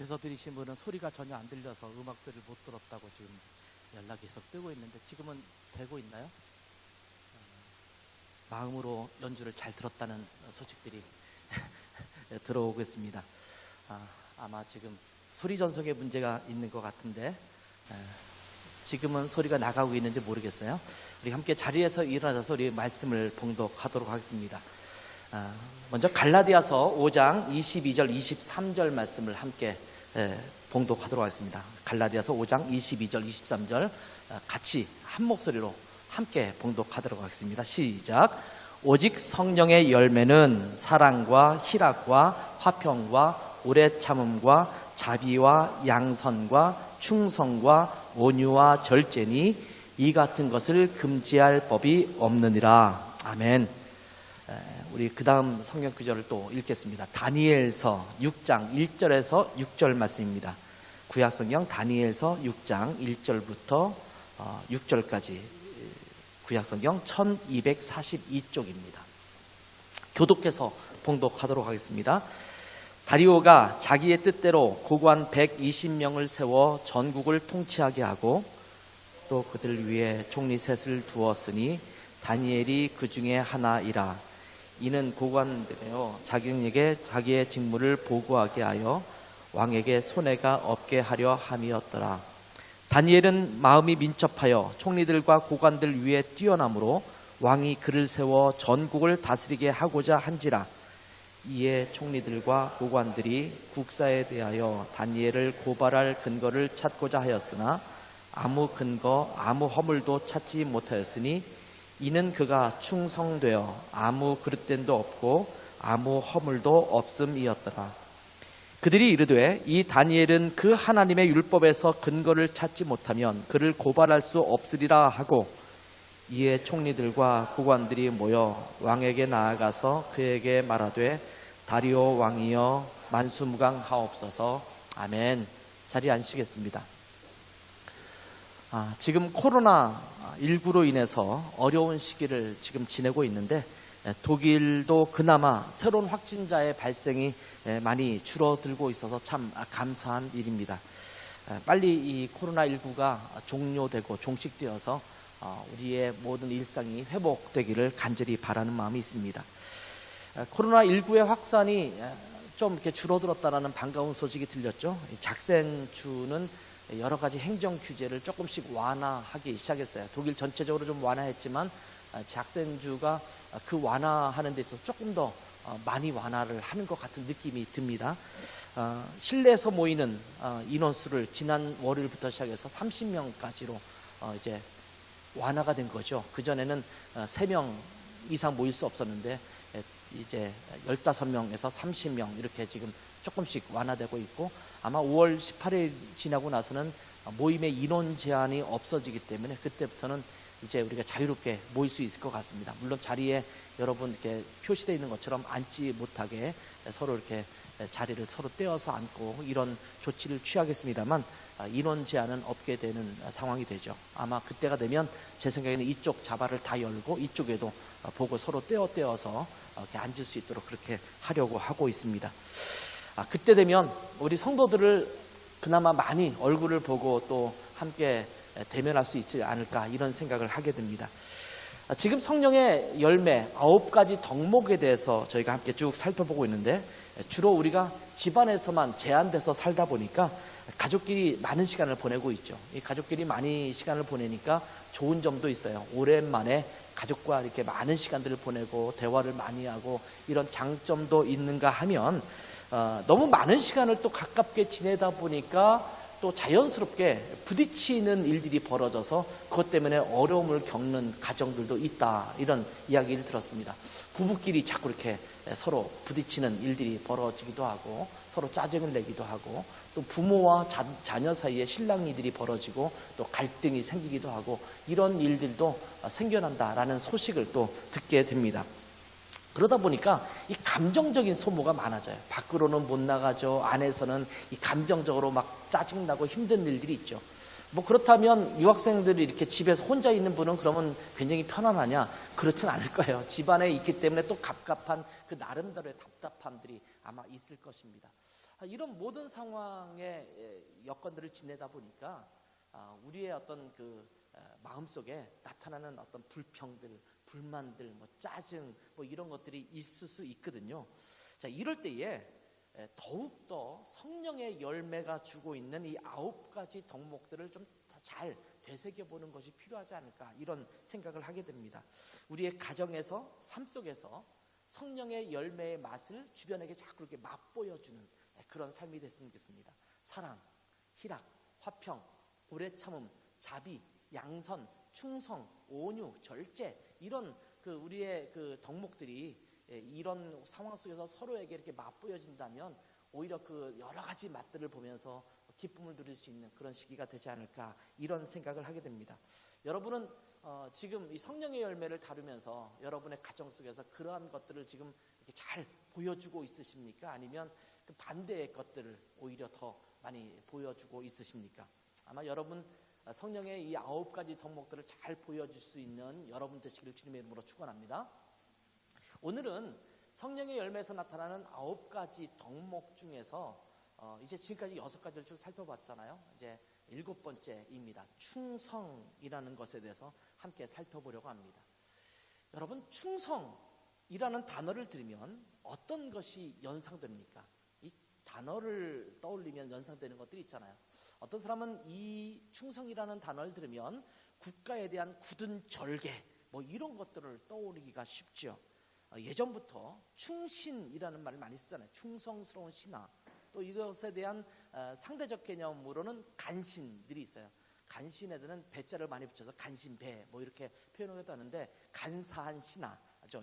집에서 들으신 분은 소리가 전혀 안 들려서 음악들을 못 들었다고 지금 연락이 계속 뜨고 있는데 지금은 되고 있나요? 마음으로 연주를 잘 들었다는 소식들이 들어오고 있습니다. 아마 지금 소리 전송에 문제가 있는 것 같은데 지금은 소리가 나가고 있는지 모르겠어요. 우리 함께 자리에서 일어나서 우리 말씀을 봉독하도록 하겠습니다. 먼저 갈라디아서 5장 22절 23절 말씀을 함께 봉독하도록 하겠습니다. 갈라디아서 5장 22절 23절 같이 한 목소리로 함께 봉독하도록 하겠습니다. 시작. 오직 성령의 열매는 사랑과 희락과 화평과 오래 참음과 자비와 양선과 충성과 온유와 절제니 이 같은 것을 금지할 법이 없느니라. 아멘. 우리 그 다음 성경 구절을 또 읽겠습니다. 다니엘서 6장 1절에서 6절 말씀입니다. 구약성경 다니엘서 6장 1절부터 6절까지 구약성경 1242쪽입니다. 교독해서 봉독하도록 하겠습니다. 다리오가 자기의 뜻대로 고관 120명을 세워 전국을 통치하게 하고 또 그들 위에 총리 셋을 두었으니 다니엘이 그 중에 하나이라. 이는 고관들이요 자기에게 자기의 직무를 보고하게 하여 왕에게 손해가 없게 하려 함이었더라. 다니엘은 마음이 민첩하여 총리들과 고관들 위에 뛰어나므로 왕이 그를 세워 전국을 다스리게 하고자 한지라. 이에 총리들과 고관들이 국사에 대하여 다니엘을 고발할 근거를 찾고자 하였으나 아무 근거 아무 허물도 찾지 못하였으니 이는 그가 충성되어 아무 그릇됨도 없고 아무 허물도 없음이었더라. 그들이 이르되 이 다니엘은 그 하나님의 율법에서 근거를 찾지 못하면 그를 고발할 수 없으리라 하고, 이에 총리들과 고관들이 모여 왕에게 나아가서 그에게 말하되 다리오 왕이여 만수무강하옵소서. 아멘. 자리에 앉으시겠습니다. 지금 코로나19로 인해서 어려운 시기를 지금 지내고 있는데 독일도 그나마 새로운 확진자의 발생이 많이 줄어들고 있어서 참 감사한 일입니다. 빨리 이 코로나19가 종료되고 종식되어서 우리의 모든 일상이 회복되기를 간절히 바라는 마음이 있습니다. 코로나19의 확산이 좀 이렇게 줄어들었다는 반가운 소식이 들렸죠. 작센주는 여러 가지 행정 규제를 조금씩 완화하기 시작했어요. 독일 전체적으로 좀 완화했지만 작센주가 그 완화하는 데 있어서 조금 더 많이 완화를 하는 것 같은 느낌이 듭니다. 실내에서 모이는 인원수를 지난 월요일부터 시작해서 30명까지로 이제 완화가 된 거죠. 그전에는 3명 이상 모일 수 없었는데 이제 15명에서 30명 이렇게 지금 조금씩 완화되고 있고, 아마 5월 18일 지나고 나서는 모임의 인원 제한이 없어지기 때문에 그때부터는 이제 우리가 자유롭게 모일 수 있을 것 같습니다. 물론 자리에 여러분 이렇게 표시되어 있는 것처럼 앉지 못하게 서로 이렇게 자리를 서로 떼어서 앉고 이런 조치를 취하겠습니다만 인원 제한은 없게 되는 상황이 되죠. 아마 그때가 되면 제 생각에는 이쪽 자바를 다 열고 이쪽에도 보고 서로 떼어서 이렇게 앉을 수 있도록 그렇게 하려고 하고 있습니다. 그때 되면 우리 성도들을 그나마 많이 얼굴을 보고 또 함께 대면할 수 있지 않을까 이런 생각을 하게 됩니다. 지금 성령의 열매 9가지 덕목에 대해서 저희가 함께 쭉 살펴보고 있는데, 주로 우리가 집안에서만 제한돼서 살다 보니까 가족끼리 많은 시간을 보내고 있죠. 이 가족끼리 많이 시간을 보내니까 좋은 점도 있어요. 오랜만에 가족과 이렇게 많은 시간들을 보내고 대화를 많이 하고 이런 장점도 있는가 하면 너무 많은 시간을 또 가깝게 지내다 보니까 또 자연스럽게 부딪히는 일들이 벌어져서 그것 때문에 어려움을 겪는 가정들도 있다, 이런 이야기를 들었습니다. 부부끼리 자꾸 이렇게 서로 부딪히는 일들이 벌어지기도 하고 서로 짜증을 내기도 하고, 또 부모와 자녀 사이에 실랑이들이 벌어지고 또 갈등이 생기기도 하고 이런 일들도 생겨난다라는 소식을 또 듣게 됩니다. 그러다 보니까 이 감정적인 소모가 많아져요. 밖으로는 못 나가죠. 안에서는 이 감정적으로 막 짜증나고 힘든 일들이 있죠. 뭐 그렇다면 유학생들이 이렇게 집에서 혼자 있는 분은 그러면 굉장히 편안하냐? 그렇진 않을 거예요. 집안에 있기 때문에 또 갑갑한 그 나름대로의 답답함들이 아마 있을 것입니다. 이런 모든 상황의 여건들을 지내다 보니까 우리의 어떤 그 마음속에 나타나는 어떤 불평들, 불만들, 뭐 짜증, 뭐 이런 것들이 있을 수 있거든요. 자, 이럴 때에 더욱더 성령의 열매가 주고 있는 이 9가지 덕목들을 좀 잘 되새겨보는 것이 필요하지 않을까, 이런 생각을 하게 됩니다. 우리의 가정에서, 삶 속에서 성령의 열매의 맛을 주변에게 자꾸 이렇게 맛보여주는 그런 삶이 됐으면 좋겠습니다. 사랑, 희락, 화평, 오래 참음, 자비, 양선, 충성, 온유, 절제, 이런 우리의 그 덕목들이 이런 상황 속에서 서로에게 이렇게 맛보여진다면 오히려 그 여러 가지 맛들을 보면서 기쁨을 누릴 수 있는 그런 시기가 되지 않을까, 이런 생각을 하게 됩니다. 여러분은 지금 이 성령의 열매를 다루면서 여러분의 가정 속에서 그러한 것들을 지금 이렇게 잘 보여주고 있으십니까? 아니면 그 반대의 것들을 오히려 더 많이 보여주고 있으십니까? 아마 여러분 성령의 이 9가지 덕목들을 잘 보여줄 수 있는 여러분 되시기를 주님의 이름으로 축원합니다. 오늘은 성령의 열매에서 나타나는 9가지 덕목 중에서 이제 지금까지 6가지를 쭉 살펴봤잖아요. 이제 7번째입니다. 충성이라는 것에 대해서 함께 살펴보려고 합니다. 여러분, 충성이라는 단어를 들으면 어떤 것이 연상됩니까? 이 단어를 떠올리면 연상되는 것들이 있잖아요. 어떤 사람은 이 충성이라는 단어를 들으면 국가에 대한 굳은 절개, 뭐 이런 것들을 떠올리기가 쉽죠. 예전부터 충신이라는 말을 많이 쓰잖아요. 충성스러운 신하. 또 이것에 대한 상대적 개념으로는 간신들이 있어요. 간신에들은 배자를 많이 붙여서 간신배 뭐 이렇게 표현하기도 하는데, 간사한 신하,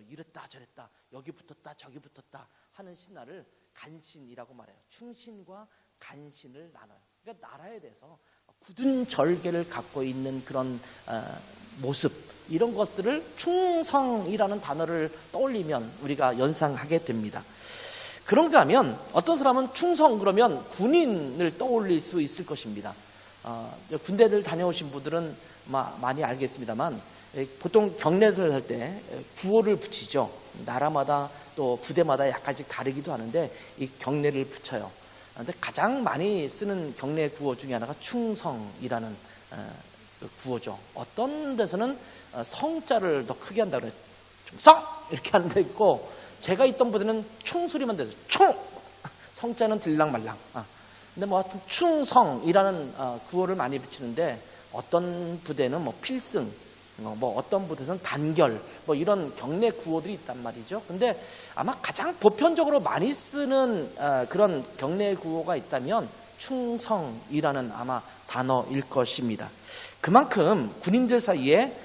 이랬다 저랬다, 여기 붙었다 저기 붙었다 하는 신하를 간신이라고 말해요. 충신과 간신을 나눠요. 그러니까 나라에 대해서 굳은 절개를 갖고 있는 그런 모습, 이런 것들을 충성이라는 단어를 떠올리면 우리가 연상하게 됩니다. 그런가 하면 어떤 사람은 충성 그러면 군인을 떠올릴 수 있을 것입니다. 군대를 다녀오신 분들은 많이 알겠습니다만, 보통 경례를 할 때 구호를 붙이죠. 나라마다 또 부대마다 약간씩 다르기도 하는데 이 경례를 붙여요. 그런데 가장 많이 쓰는 경례 구호 중에 하나가 충성이라는 구호죠. 어떤 데서는 성자를 더 크게 한다고 그래요. 충성! 이렇게 하는 데 있고, 제가 있던 부대는 총 소리만 들려서 총! 성자는 들랑말랑. 근데 뭐 하여튼 충성이라는 구호를 많이 붙이는데, 어떤 부대는 뭐 필승, 뭐 어떤 부대에서는 단결, 뭐 이런 경례 구호들이 있단 말이죠. 근데 아마 가장 보편적으로 많이 쓰는 그런 경례 구호가 있다면 충성이라는 아마 단어일 것입니다. 그만큼 군인들 사이에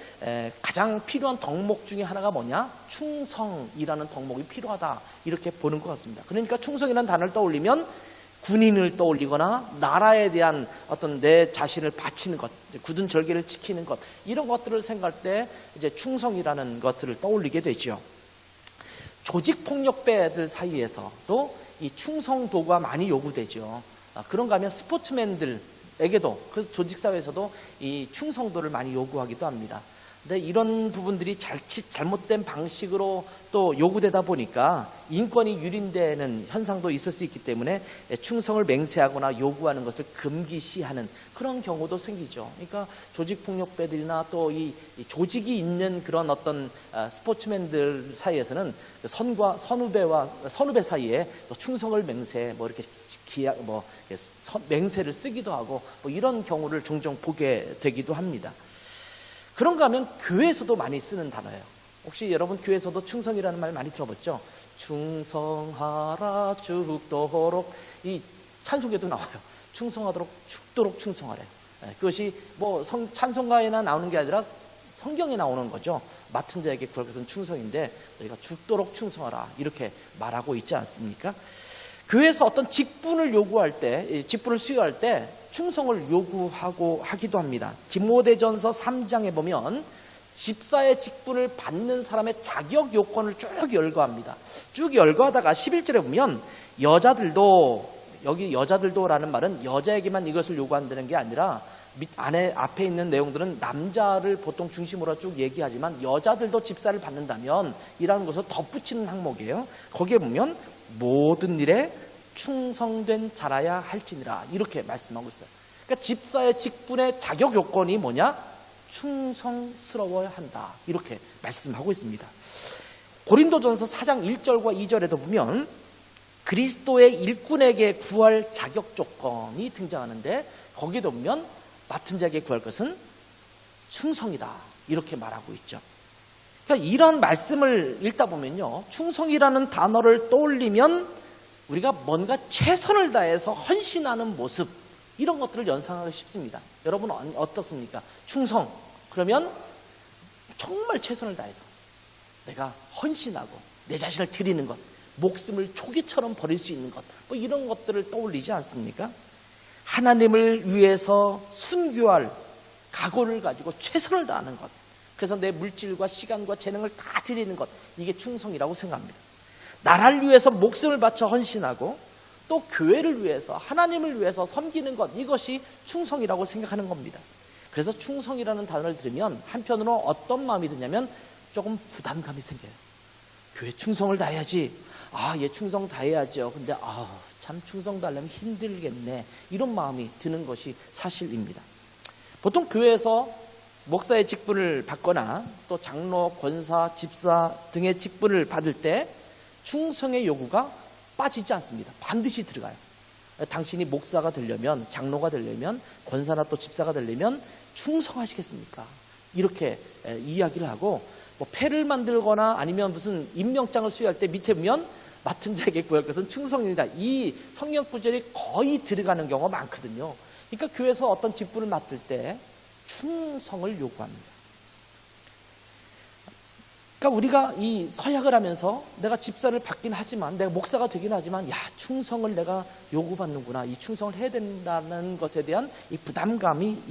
가장 필요한 덕목 중에 하나가 뭐냐? 충성이라는 덕목이 필요하다, 이렇게 보는 것 같습니다. 그러니까 충성이라는 단어를 떠올리면 군인을 떠올리거나 나라에 대한 어떤 내 자신을 바치는 것, 굳은 절개를 지키는 것, 이런 것들을 생각할 때 이제 충성이라는 것들을 떠올리게 되죠. 조직폭력배들 사이에서도 이 충성도가 많이 요구되죠. 그런가 하면 스포츠맨들에게도, 그 조직사회에서도 이 충성도를 많이 요구하기도 합니다. 근데 이런 부분들이 잘못된 방식으로 또 요구되다 보니까 인권이 유린되는 현상도 있을 수 있기 때문에 충성을 맹세하거나 요구하는 것을 금기시하는 그런 경우도 생기죠. 그러니까 조직폭력배들이나 또 이 조직이 있는 그런 어떤 스포츠맨들 사이에서는 선후배 사이에 또 충성을 맹세, 뭐 이렇게 맹세를 쓰기도 하고, 뭐 이런 경우를 종종 보게 되기도 합니다. 그런가 하면 교회에서도 많이 쓰는 단어예요. 혹시 여러분 교회에서도 충성이라는 말 많이 들어봤죠? 충성하라 죽도록, 이 찬송에도 나와요. 충성하도록 죽도록 충성하래. 그것이 뭐 찬송가에나 나오는 게 아니라 성경에 나오는 거죠. 맡은 자에게 구할 것은 충성인데 너희가 죽도록 충성하라, 이렇게 말하고 있지 않습니까? 교회에서 어떤 직분을 요구할 때, 직분을 수여할 때 충성을 요구하고 하기도 합니다. 디모데전서 3장에 보면 집사의 직분을 받는 사람의 자격 요건을 쭉 열거합니다. 쭉 열거하다가 11절에 보면 여기 여자들도라는 말은 여자에게만 이것을 요구한다는 게 아니라 앞에 있는 내용들은 남자를 보통 중심으로 쭉 얘기하지만 여자들도 집사를 받는다면 이라는 것을 덧붙이는 항목이에요. 거기에 보면 모든 일에 충성된 자라야 할지니라 이렇게 말씀하고 있어요. 그러니까 집사의 직분의 자격 요건이 뭐냐? 충성스러워야 한다 이렇게 말씀하고 있습니다. 고린도전서 4장 1절과 2절에도 보면 그리스도의 일꾼에게 구할 자격 조건이 등장하는데 거기에도 보면 맡은 자에게 구할 것은 충성이다 이렇게 말하고 있죠. 그러니까 이런 말씀을 읽다 보면요, 충성이라는 단어를 떠올리면 우리가 뭔가 최선을 다해서 헌신하는 모습 이런 것들을 연상하기 쉽습니다. 여러분은 어떻습니까? 충성 그러면 정말 최선을 다해서 내가 헌신하고 내 자신을 드리는 것, 목숨을 초기처럼 버릴 수 있는 것, 뭐 이런 것들을 떠올리지 않습니까? 하나님을 위해서 순교할 각오를 가지고 최선을 다하는 것, 그래서 내 물질과 시간과 재능을 다 드리는 것, 이게 충성이라고 생각합니다. 나라를 위해서 목숨을 바쳐 헌신하고 또 교회를 위해서 하나님을 위해서 섬기는 것, 이것이 충성이라고 생각하는 겁니다. 그래서 충성이라는 단어를 들으면 한편으로 어떤 마음이 드냐면 조금 부담감이 생겨요. 교회 충성을 다해야지. 얘 충성 다해야죠. 근데 참 충성 다하려면 힘들겠네. 이런 마음이 드는 것이 사실입니다. 보통 교회에서 목사의 직분을 받거나 또 장로, 권사, 집사 등의 직분을 받을 때 충성의 요구가 빠지지 않습니다. 반드시 들어가요. 당신이 목사가 되려면, 장로가 되려면, 권사나 또 집사가 되려면 충성하시겠습니까? 이렇게 이야기를 하고, 뭐 패를 만들거나 아니면 무슨 임명장을 수여할 때 밑에 보면 맡은 자에게 구할 것은 충성이다. 이 성경 구절이 거의 들어가는 경우가 많거든요. 그러니까 교회에서 어떤 직분을 맡을 때 충성을 요구합니다. 그러니까 우리가 이 서약을 하면서 내가 집사를 받긴 하지만, 내가 목사가 되긴 하지만, 충성을 내가 요구받는구나, 이 충성을 해야 된다는 것에 대한 이 부담감이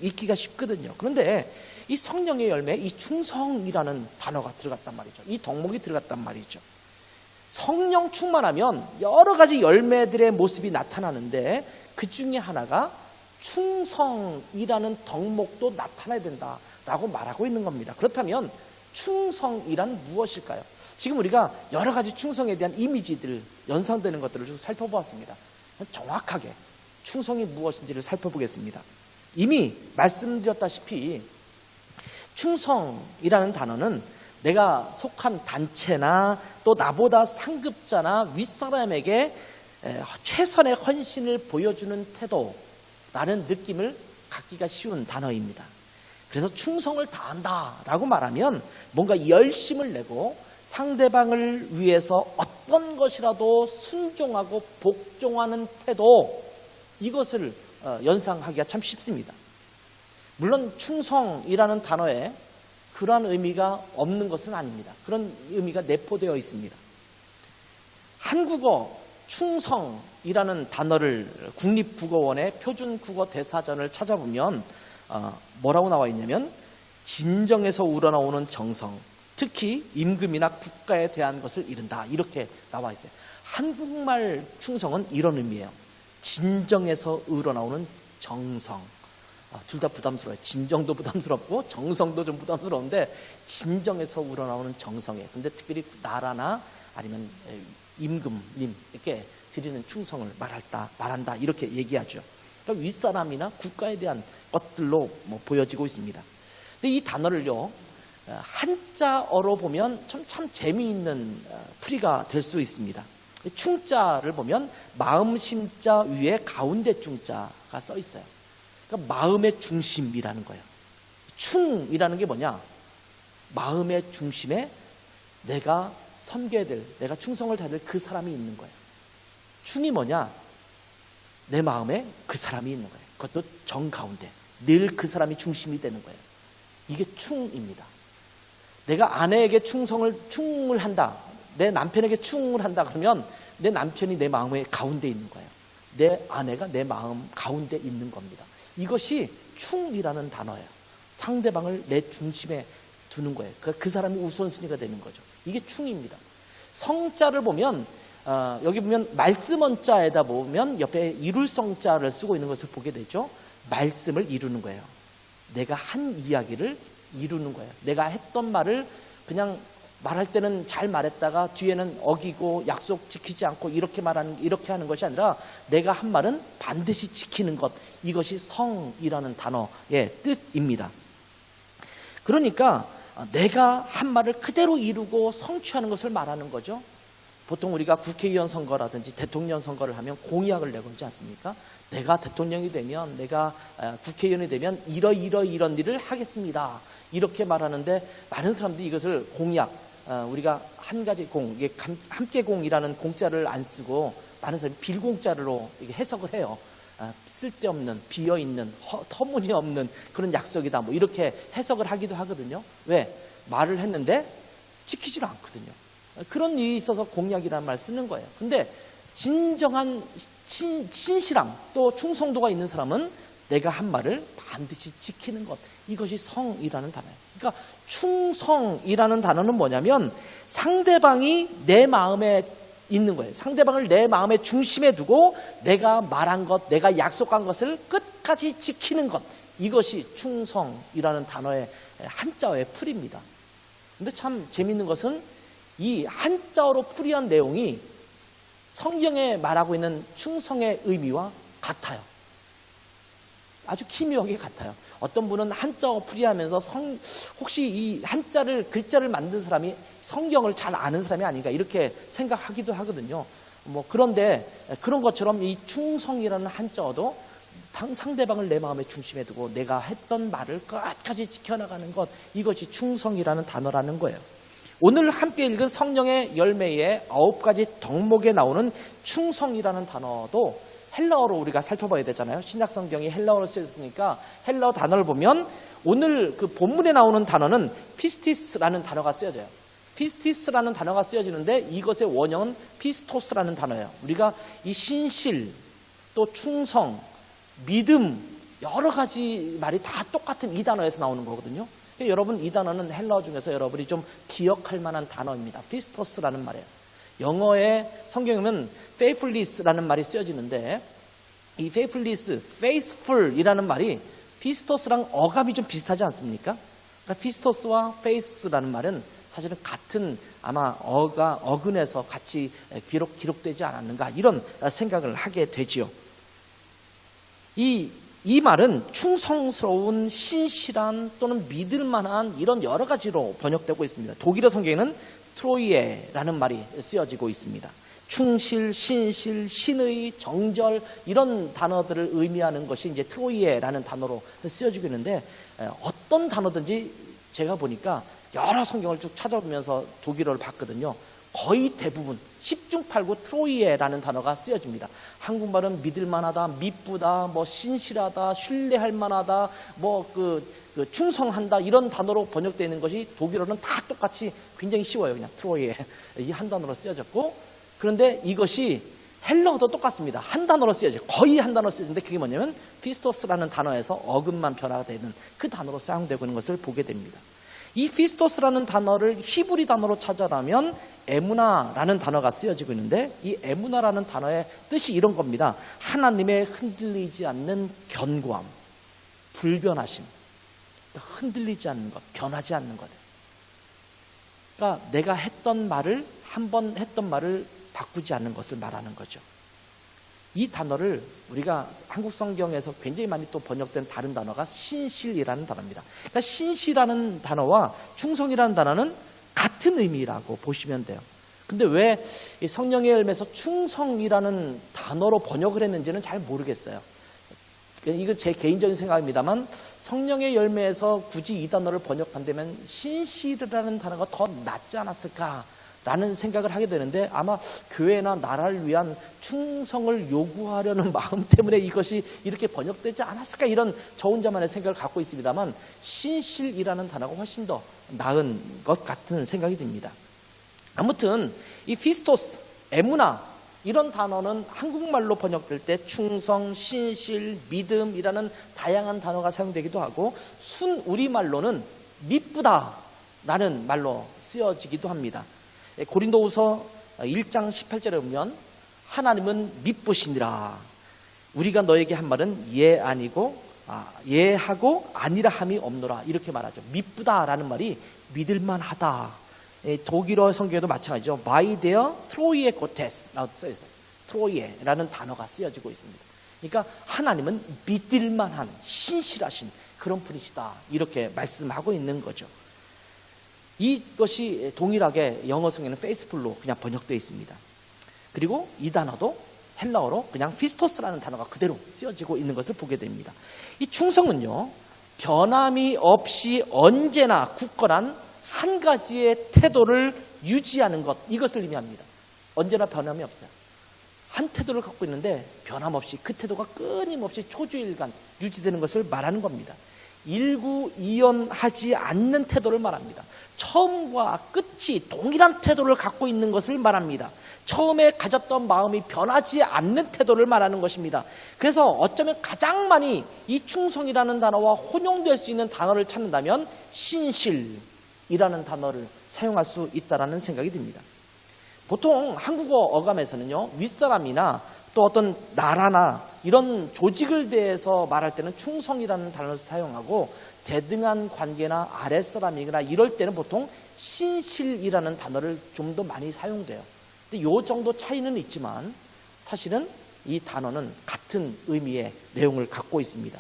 있기가 쉽거든요. 그런데 이 성령의 열매, 이 충성이라는 단어가 들어갔단 말이죠. 이 덕목이 들어갔단 말이죠. 성령 충만하면 여러 가지 열매들의 모습이 나타나는데 그 중에 하나가 충성이라는 덕목도 나타나야 된다라고 말하고 있는 겁니다. 그렇다면 충성이란 무엇일까요? 지금 우리가 여러 가지 충성에 대한 이미지들, 연상되는 것들을 좀 살펴보았습니다. 정확하게 충성이 무엇인지를 살펴보겠습니다. 이미 말씀드렸다시피 충성이라는 단어는 내가 속한 단체나 또 나보다 상급자나 윗사람에게 최선의 헌신을 보여주는 태도라는 느낌을 갖기가 쉬운 단어입니다. 그래서 충성을 다한다라고 말하면 뭔가 열심을 내고 상대방을 위해서 어떤 것이라도 순종하고 복종하는 태도, 이것을 연상하기가 참 쉽습니다. 물론 충성이라는 단어에 그러한 의미가 없는 것은 아닙니다. 그런 의미가 내포되어 있습니다. 한국어 충성이라는 단어를 국립국어원의 표준국어 대사전을 찾아보면 뭐라고 나와 있냐면 진정에서 우러나오는 정성, 특히 임금이나 국가에 대한 것을 이른다, 이렇게 나와 있어요. 한국말 충성은 이런 의미예요. 진정에서 우러나오는 정성. 둘 다 부담스러워요. 진정도 부담스럽고 정성도 좀 부담스러운데 진정에서 우러나오는 정성에, 근데 특별히 나라나 아니면 임금님 이렇게 드리는 충성을 말한다 이렇게 얘기하죠. 그러니까 윗사람이나 국가에 대한 것들로 보여지고 있습니다. 근데 이 단어를요, 한자어로 보면 참 재미있는 풀이가 될 수 있습니다. 충자를 보면 마음 심자 위에 가운데 중자가 써 있어요. 그러니까 마음의 중심이라는 거예요. 충이라는 게 뭐냐? 마음의 중심에 내가 섬겨야 될, 내가 충성을 다해야 될 그 사람이 있는 거예요. 충이 뭐냐? 내 마음에 그 사람이 있는 거예요. 그것도 정 가운데 늘 그 사람이 중심이 되는 거예요. 이게 충입니다. 내가 아내에게 충을 한다, 내 남편에게 충을 한다 그러면 내 남편이 내 마음의 가운데 있는 거예요. 내 아내가 내 마음 가운데 있는 겁니다. 이것이 충이라는 단어예요. 상대방을 내 중심에 두는 거예요. 그 사람이 우선순위가 되는 거죠. 이게 충입니다. 성자를 보면 여기 보면 말씀원자에다 보면 옆에 이룰 성자를 쓰고 있는 것을 보게 되죠. 말씀을 이루는 거예요. 내가 한 이야기를 이루는 거예요. 내가 했던 말을 그냥 말할 때는 잘 말했다가 뒤에는 어기고 약속 지키지 않고 이렇게 하는 것이 아니라 내가 한 말은 반드시 지키는 것, 이것이 성이라는 단어의 뜻입니다. 그러니까 내가 한 말을 그대로 이루고 성취하는 것을 말하는 거죠. 보통 우리가 국회의원 선거라든지 대통령 선거를 하면 공약을 내고 그러지 않습니까? 내가 대통령이 되면, 내가 국회의원이 되면 이런 일을 하겠습니다. 이렇게 말하는데 많은 사람들이 이것을 공약, 우리가 한 가지 이게 함께 공이라는 공자를 안 쓰고 많은 사람이 빌공자로 해석을 해요. 쓸데없는, 비어있는, 터무니없는 그런 약속이다. 뭐 이렇게 해석을 하기도 하거든요. 왜? 말을 했는데 지키지를 않거든요. 그런 일이 있어서 공약이라는 말 쓰는 거예요. 근데 진정한 신실함 또 충성도가 있는 사람은 내가 한 말을 반드시 지키는 것, 이것이 성이라는 단어예요. 그러니까 충성이라는 단어는 뭐냐면 상대방이 내 마음에 있는 거예요. 상대방을 내 마음의 중심에 두고 내가 말한 것, 내가 약속한 것을 끝까지 지키는 것, 이것이 충성이라는 단어의 한자어의 풀이입니다. 근데 참 재밌는 것은 이 한자어로 풀이한 내용이 성경에 말하고 있는 충성의 의미와 같아요. 아주 기묘하게 같아요. 어떤 분은 한자어 풀이하면서 혹시 이 글자를 만든 사람이 성경을 잘 아는 사람이 아닌가 이렇게 생각하기도 하거든요. 그런데 그런 것처럼 이 충성이라는 한자어도 상대방을 내 마음의 중심에 두고 내가 했던 말을 끝까지 지켜나가는 것, 이것이 충성이라는 단어라는 거예요. 오늘 함께 읽은 성령의 열매의 9가지 덕목에 나오는 충성이라는 단어도 헬라어로 우리가 살펴봐야 되잖아요. 신약성경이 헬라어로 쓰였으니까 헬라어 단어를 보면 오늘 그 본문에 나오는 단어는 피스티스라는 단어가 쓰여져요. 피스티스라는 단어가 쓰여지는데 이것의 원형은 피스토스라는 단어예요. 우리가 이 신실, 또 충성, 믿음, 여러 가지 말이 다 똑같은 이 단어에서 나오는 거거든요. 여러분, 이 단어는 헬라어 중에서 여러분이 좀 기억할 만한 단어입니다. 피스토스라는 말이에요. 영어의 성경에 보면 faithfulness라는 말이 쓰여지는데 이 faithfulness, faithful이라는 말이 피스토스랑 어감이 좀 비슷하지 않습니까? 그러니까 피스토스와 faith라는 말은 사실은 같은 아마 어근에서 같이 기록되지 않았는가 이런 생각을 하게 되지요. 이 말은 충성스러운, 신실한 또는 믿을만한 이런 여러 가지로 번역되고 있습니다. 독일어 성경에는 트로이에라는 말이 쓰여지고 있습니다. 충실, 신실, 신의, 정절 이런 단어들을 의미하는 것이 이제 트로이에라는 단어로 쓰여지고 있는데 어떤 단어든지 제가 보니까 여러 성경을 쭉 찾아보면서 독일어를 봤거든요. 거의 대부분 10중 8구 트로이에라는 단어가 쓰여집니다. 한국말은 믿을만하다, 미쁘다, 신실하다, 신뢰할 만하다, 충성한다 이런 단어로 번역되어 있는 것이 독일어는 다 똑같이 굉장히 쉬워요. 그냥 트로이에 이 한 단어로 쓰여졌고, 그런데 이것이 헬라어도 똑같습니다. 한 단어로 쓰여져요. 거의 한 단어로 쓰여지는데 그게 뭐냐면 피스토스라는 단어에서 어근만 변화가 되는 그 단어로 사용되고 있는 것을 보게 됩니다. 이 피스토스라는 단어를 히브리 단어로 찾아라면 에무나라는 단어가 쓰여지고 있는데 이 에무나라는 단어의 뜻이 이런 겁니다. 하나님의 흔들리지 않는 견고함, 불변하심, 흔들리지 않는 것, 변하지 않는 것. 그러니까 내가 했던 말을 한 번 했던 말을 바꾸지 않는 것을 말하는 거죠. 이 단어를 우리가 한국 성경에서 굉장히 많이 또 번역된 다른 단어가 신실이라는 단어입니다. 그러니까 신실이라는 단어와 충성이라는 단어는 같은 의미라고 보시면 돼요. 근데 왜 성령의 열매에서 충성이라는 단어로 번역을 했는지는 잘 모르겠어요. 이건 제 개인적인 생각입니다만 성령의 열매에서 굳이 이 단어를 번역한다면 신실이라는 단어가 더 낫지 않았을까? 라는 생각을 하게 되는데 아마 교회나 나라를 위한 충성을 요구하려는 마음 때문에 이것이 이렇게 번역되지 않았을까 이런 저 혼자만의 생각을 갖고 있습니다만 신실이라는 단어가 훨씬 더 나은 것 같은 생각이 듭니다. 아무튼 이 피스토스, 에무나 이런 단어는 한국말로 번역될 때 충성, 신실, 믿음이라는 다양한 단어가 사용되기도 하고 순 우리말로는 미쁘다라는 말로 쓰여지기도 합니다. 고린도후서 1장 18절에 보면 하나님은 미쁘시니라. 우리가 너에게 한 말은 예 아니고 예하고 아니라 함이 없노라 이렇게 말하죠. 미쁘다라는 말이 믿을만하다, 독일어 성경에도 마찬가지죠. By their Troje Gottes라고 써 있어요. 트로이에라는 단어가 쓰여지고 있습니다. 그러니까 하나님은 믿을만한 신실하신 그런 분이시다, 이렇게 말씀하고 있는 거죠. 이것이 동일하게 영어 성경에는 페이스풀로 그냥 번역되어 있습니다. 그리고 이 단어도 헬라어로 그냥 피스토스라는 단어가 그대로 쓰여지고 있는 것을 보게 됩니다. 이 충성은요, 변함이 없이 언제나 굳건한 한 가지의 태도를 유지하는 것, 이것을 의미합니다. 언제나 변함이 없어요. 한 태도를 갖고 있는데 변함없이 그 태도가 끊임없이 초주일간 유지되는 것을 말하는 겁니다. 일구이연하지 않는 태도를 말합니다. 처음과 끝이 동일한 태도를 갖고 있는 것을 말합니다. 처음에 가졌던 마음이 변하지 않는 태도를 말하는 것입니다. 그래서 어쩌면 가장 많이 이 충성이라는 단어와 혼용될 수 있는 단어를 찾는다면 신실이라는 단어를 사용할 수 있다는 생각이 듭니다. 보통 한국어 어감에서는요, 윗사람이나 또 어떤 나라나 이런 조직을 대해서 말할 때는 충성이라는 단어를 사용하고, 대등한 관계나 아랫사람이거나 이럴 때는 보통 신실이라는 단어를 좀 더 많이 사용돼요. 근데 요 정도 차이는 있지만 사실은 이 단어는 같은 의미의 내용을 갖고 있습니다.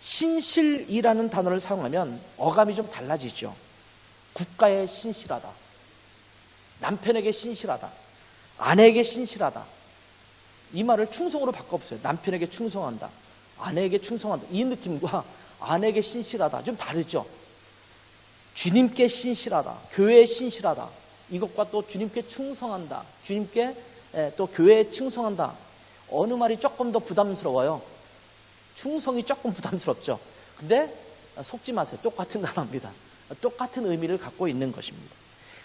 신실이라는 단어를 사용하면 어감이 좀 달라지죠. 국가에 신실하다, 남편에게 신실하다, 아내에게 신실하다, 이 말을 충성으로 바꿔보세요. 남편에게 충성한다, 아내에게 충성한다, 이 느낌과 아내에게 신실하다 좀 다르죠. 주님께 신실하다, 교회에 신실하다, 이것과 또 주님께 충성한다, 주님께 또 교회에 충성한다, 어느 말이 조금 더 부담스러워요? 충성이 조금 부담스럽죠. 근데 속지 마세요. 똑같은 단어입니다. 똑같은 의미를 갖고 있는 것입니다.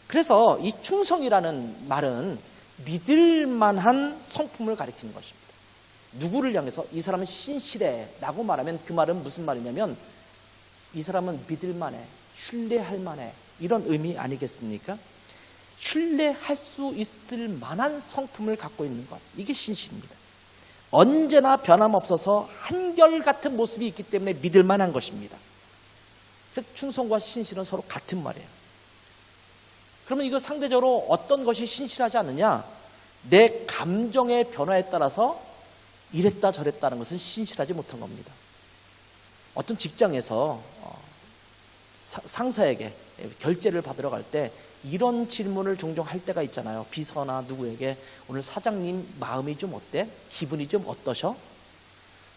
그래서 이 충성이라는 말은 믿을 만한 성품을 가리키는 것입니다. 누구를 향해서 이 사람은 신실해 라고 말하면 그 말은 무슨 말이냐면 이 사람은 믿을 만해, 신뢰할 만해, 이런 의미 아니겠습니까? 신뢰할 수 있을 만한 성품을 갖고 있는 것, 이게 신실입니다. 언제나 변함없어서 한결같은 모습이 있기 때문에 믿을 만한 것입니다. 그래서 충성과 신실은 서로 같은 말이에요. 그러면 이거 상대적으로 어떤 것이 신실하지 않느냐? 내 감정의 변화에 따라서 이랬다 저랬다는 것은 신실하지 못한 겁니다. 어떤 직장에서 상사에게 결제를 받으러 갈 때 이런 질문을 종종 할 때가 있잖아요. 비서나 누구에게 오늘 사장님 마음이 좀 어때? 기분이 좀 어떠셔?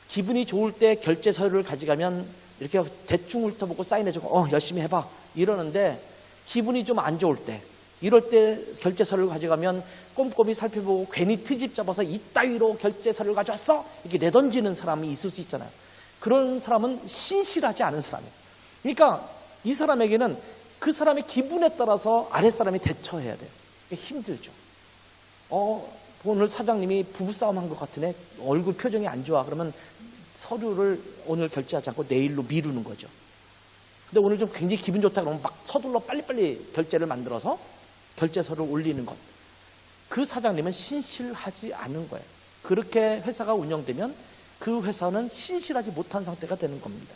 기분이 좋을 때 결제 서류를 가져가면 이렇게 대충 훑어보고 사인해주고 열심히 해봐 이러는데, 기분이 좀 안 좋을 때, 이럴 때 결제 서류를 가져가면 꼼꼼히 살펴보고 괜히 트집 잡아서 이따위로 결제 서류를 가져왔어? 이렇게 내던지는 사람이 있을 수 있잖아요. 그런 사람은 신실하지 않은 사람이에요. 그러니까 이 사람에게는 그 사람의 기분에 따라서 아랫사람이 대처해야 돼요. 힘들죠. 오늘 사장님이 부부싸움 한 것 같으네, 얼굴 표정이 안 좋아, 그러면 서류를 오늘 결제하지 않고 내일로 미루는 거죠. 근데 오늘 좀 굉장히 기분 좋다 그러면 막 서둘러 빨리빨리 결제를 만들어서 결제서를 올리는 것. 그 사장님은 신실하지 않은 거예요. 그렇게 회사가 운영되면 그 회사는 신실하지 못한 상태가 되는 겁니다.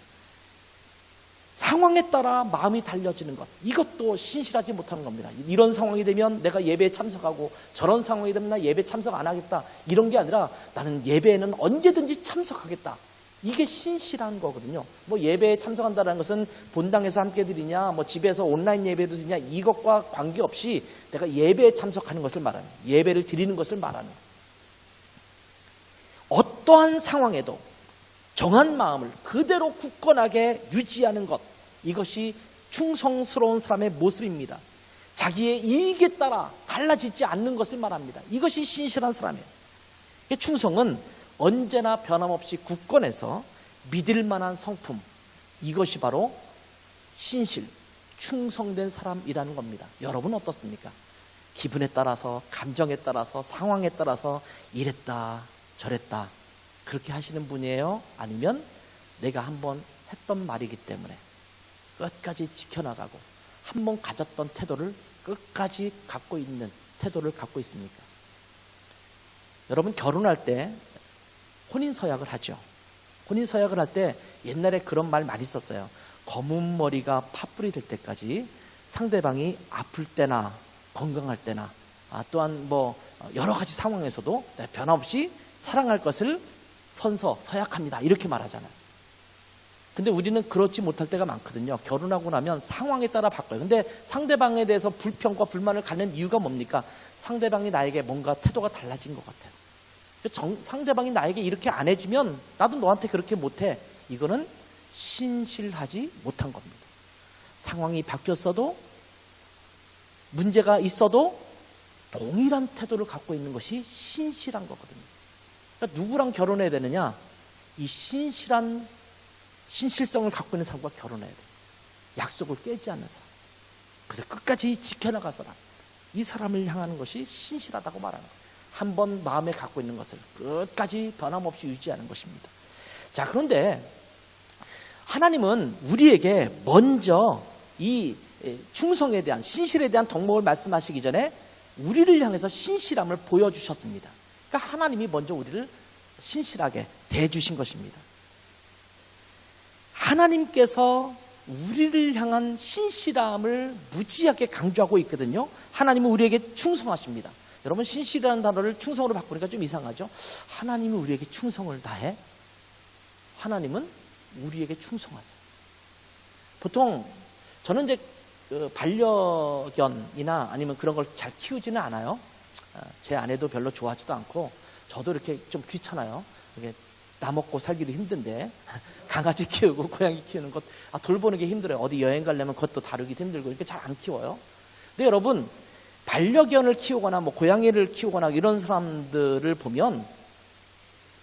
상황에 따라 마음이 달려지는 것, 이것도 신실하지 못하는 겁니다. 이런 상황이 되면 내가 예배에 참석하고, 저런 상황이 되면 나 예배 참석 안 하겠다, 이런 게 아니라 나는 예배에는 언제든지 참석하겠다, 이게 신실한 거거든요. 뭐 예배에 참석한다는 것은 본당에서 함께 드리냐, 뭐 집에서 온라인 예배도 드리냐, 이것과 관계없이 내가 예배에 참석하는 것을 말하는, 예배를 드리는 것을 말하는, 어떠한 상황에도 정한 마음을 그대로 굳건하게 유지하는 것, 이것이 충성스러운 사람의 모습입니다. 자기의 이익에 따라 달라지지 않는 것을 말합니다. 이것이 신실한 사람이에요. 충성은 언제나 변함없이 굳건해서 믿을 만한 성품, 이것이 바로 신실, 충성된 사람이라는 겁니다. 여러분 어떻습니까? 기분에 따라서, 감정에 따라서, 상황에 따라서 이랬다 저랬다 그렇게 하시는 분이에요? 아니면 내가 한번 했던 말이기 때문에 끝까지 지켜나가고 한번 가졌던 태도를 끝까지 갖고 있는 태도를 갖고 있습니까? 여러분 결혼할 때 혼인서약을 하죠. 혼인서약을 할 때 옛날에 그런 말 많이 썼어요. 검은 머리가 팥불이 될 때까지 상대방이 아플 때나 건강할 때나 또한 뭐 여러 가지 상황에서도 변함없이 사랑할 것을 서약합니다. 이렇게 말하잖아요. 근데 우리는 그렇지 못할 때가 많거든요. 결혼하고 나면 상황에 따라 바꿔요. 근데 상대방에 대해서 불평과 불만을 갖는 이유가 뭡니까? 상대방이 나에게 뭔가 태도가 달라진 것 같아요. 상대방이 나에게 이렇게 안 해주면 나도 너한테 그렇게 못해. 이거는 신실하지 못한 겁니다. 상황이 바뀌었어도 문제가 있어도 동일한 태도를 갖고 있는 것이 신실한 거거든요. 그러니까 누구랑 결혼해야 되느냐? 이 신실성을 갖고 있는 사람과 결혼해야 돼요. 약속을 깨지 않는 사람. 그래서 끝까지 지켜나갈 사람. 이 사람을 향하는 것이 신실하다고 말하는 거예요. 한 번 마음에 갖고 있는 것을 끝까지 변함없이 유지하는 것입니다. 자, 그런데 하나님은 우리에게 먼저 이 충성에 대한, 신실에 대한 덕목을 말씀하시기 전에 우리를 향해서 신실함을 보여주셨습니다. 그러니까 하나님이 먼저 우리를 신실하게 대해주신 것입니다. 하나님께서 우리를 향한 신실함을 무지하게 강조하고 있거든요. 하나님은 우리에게 충성하십니다. 여러분, 신실이라는 단어를 충성으로 바꾸니까 좀 이상하죠? 하나님이 우리에게 충성을 다해? 하나님은 우리에게 충성하세요. 보통 저는 이제 반려견이나 아니면 그런 걸 잘 키우지는 않아요. 제 아내도 별로 좋아하지도 않고 저도 이렇게 좀 귀찮아요. 이게 나 먹고 살기도 힘든데 강아지 키우고 고양이 키우는 것 돌보는 게 힘들어요. 어디 여행 가려면 그것도 다루기도 힘들고 이렇게 잘 안 키워요. 근데 여러분, 반려견을 키우거나 뭐 고양이를 키우거나 이런 사람들을 보면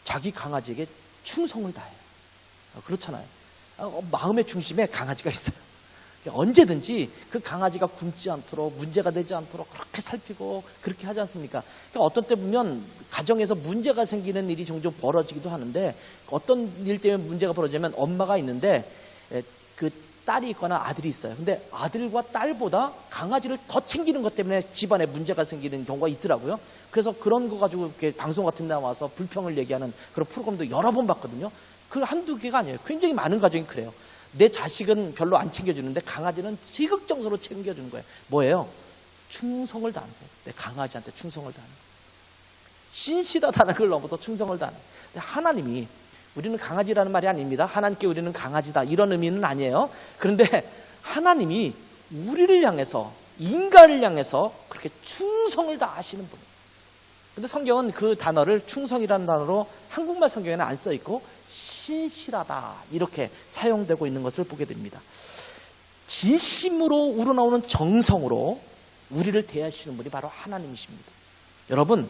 자기 강아지에게 충성을 다해요. 그렇잖아요. 마음의 중심에 강아지가 있어요. 언제든지 그 강아지가 굶지 않도록, 문제가 되지 않도록 그렇게 살피고 그렇게 하지 않습니까? 그러니까 어떤 때 보면 가정에서 문제가 생기는 일이 종종 벌어지기도 하는데, 어떤 일 때문에 문제가 벌어지면 엄마가 있는데 그 딸이 있거나 아들이 있어요. 근데 아들과 딸보다 강아지를 더 챙기는 것 때문에 집안에 문제가 생기는 경우가 있더라고요. 그래서 그런 거 가지고 이렇게 방송 같은 데 나와서 불평을 얘기하는 그런 프로그램도 여러 번 봤거든요. 그 한두 개가 아니에요. 굉장히 많은 가정이 그래요. 내 자식은 별로 안 챙겨주는데 강아지는 지극정성으로 챙겨주는 거예요. 뭐예요? 충성을 다하는 거예요. 내 강아지한테 충성을 다하는 거예요. 신실하다는 걸 넘어서 충성을 다하는 거예요. 근데 하나님이, 우리는 강아지라는 말이 아닙니다. 하나님께 우리는 강아지다 이런 의미는 아니에요. 그런데 하나님이 우리를 향해서, 인간을 향해서 그렇게 충성을 다하시는 분이에요. 근데 성경은 그 단어를 충성이라는 단어로 한국말 성경에는 안 써 있고 신실하다 이렇게 사용되고 있는 것을 보게 됩니다. 진심으로 우러나오는 정성으로 우리를 대하시는 분이 바로 하나님이십니다. 여러분,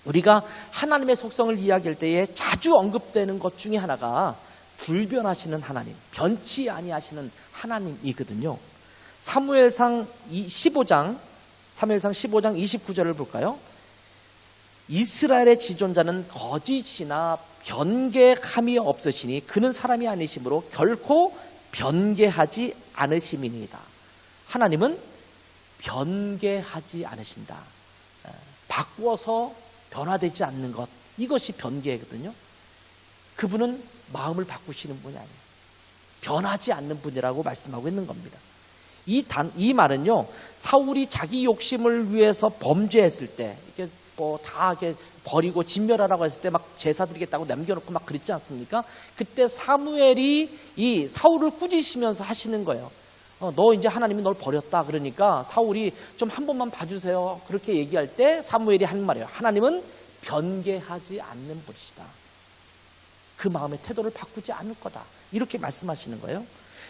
우리가 하나님의 속성을 이야기할 때에 자주 언급되는 것 중에 하나가 불변하시는 하나님, 변치 아니하시는 하나님이거든요. 사무엘상 15장 29절을 볼까요? 이스라엘의 지존자는 거짓이나 변개함이 없으시니 그는 사람이 아니시므로 결코 변개하지 않으심이니이다. 하나님은 변개하지 않으신다. 바꾸어서 변화되지 않는 것, 이것이 변개거든요. 그분은 마음을 바꾸시는 분이 아니에요. 변하지 않는 분이라고 말씀하고 있는 겁니다. 이 말은요, 사울이 자기 욕심을 위해서 범죄했을 때, 이렇게 뭐 다 이렇게 버리고 진멸하라고 했을 때 막 제사 드리겠다고 남겨놓고 막 그랬지 않습니까? 그때 사무엘이 이 사울을 꾸짖으면서 하시는 거예요. 너 이제 하나님이 널 버렸다. 그러니까 사울이 좀 한 번만 봐주세요. 그렇게 얘기할 때 사무엘이 하는 말이에요. 하나님은 변개하지 않는 분이시다. 그 마음의 태도를 바꾸지 않을 거다. 이렇게 말씀하시는 거예요.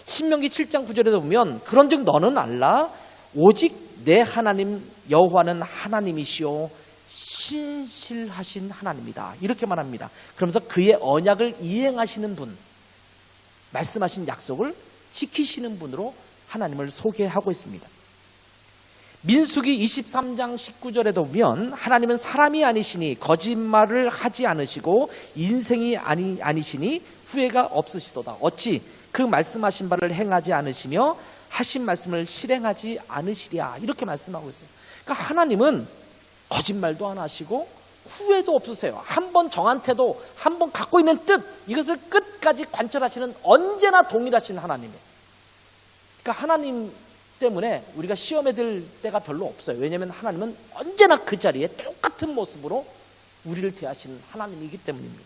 신명기 7장 9절에 보면 그런즉 너는 알라 오직 내 하나님 여호와는 하나님이시오 신실하신 하나님이다. 이렇게 말합니다. 그러면서 그의 언약을 이행하시는 분, 말씀하신 약속을 지키시는 분으로 하나님을 소개하고 있습니다. 민수기 23장 19절에도 보면 하나님은 사람이 아니시니 거짓말을 하지 않으시고 인생이 아니시니 후회가 없으시도다. 어찌 그 말씀하신 바를 행하지 않으시며 하신 말씀을 실행하지 않으시랴. 이렇게 말씀하고 있어요. 그러니까 하나님은 거짓말도 안 하시고 후회도 없으세요. 한 번 정한 태도, 한 번 갖고 있는 뜻, 이것을 끝까지 관철하시는 언제나 동일하신 하나님이에요. 그러니까 하나님 때문에 우리가 시험에 들 때가 별로 없어요. 왜냐하면 하나님은 언제나 그 자리에 똑같은 모습으로 우리를 대하시는 하나님이기 때문입니다.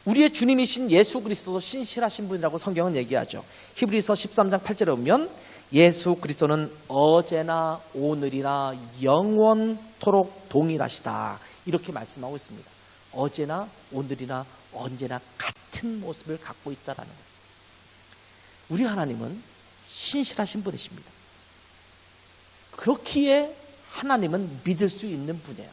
우리의 주님이신 예수 그리스도도 신실하신 분이라고 성경은 얘기하죠. 히브리서 13장 8절에 보면 예수 그리스도는 어제나 오늘이나 영원토록 동일하시다, 이렇게 말씀하고 있습니다. 어제나 오늘이나 언제나 같은 모습을 갖고 있다라는 거예요. 우리 하나님은 신실하신 분이십니다. 그렇기에 하나님은 믿을 수 있는 분이에요.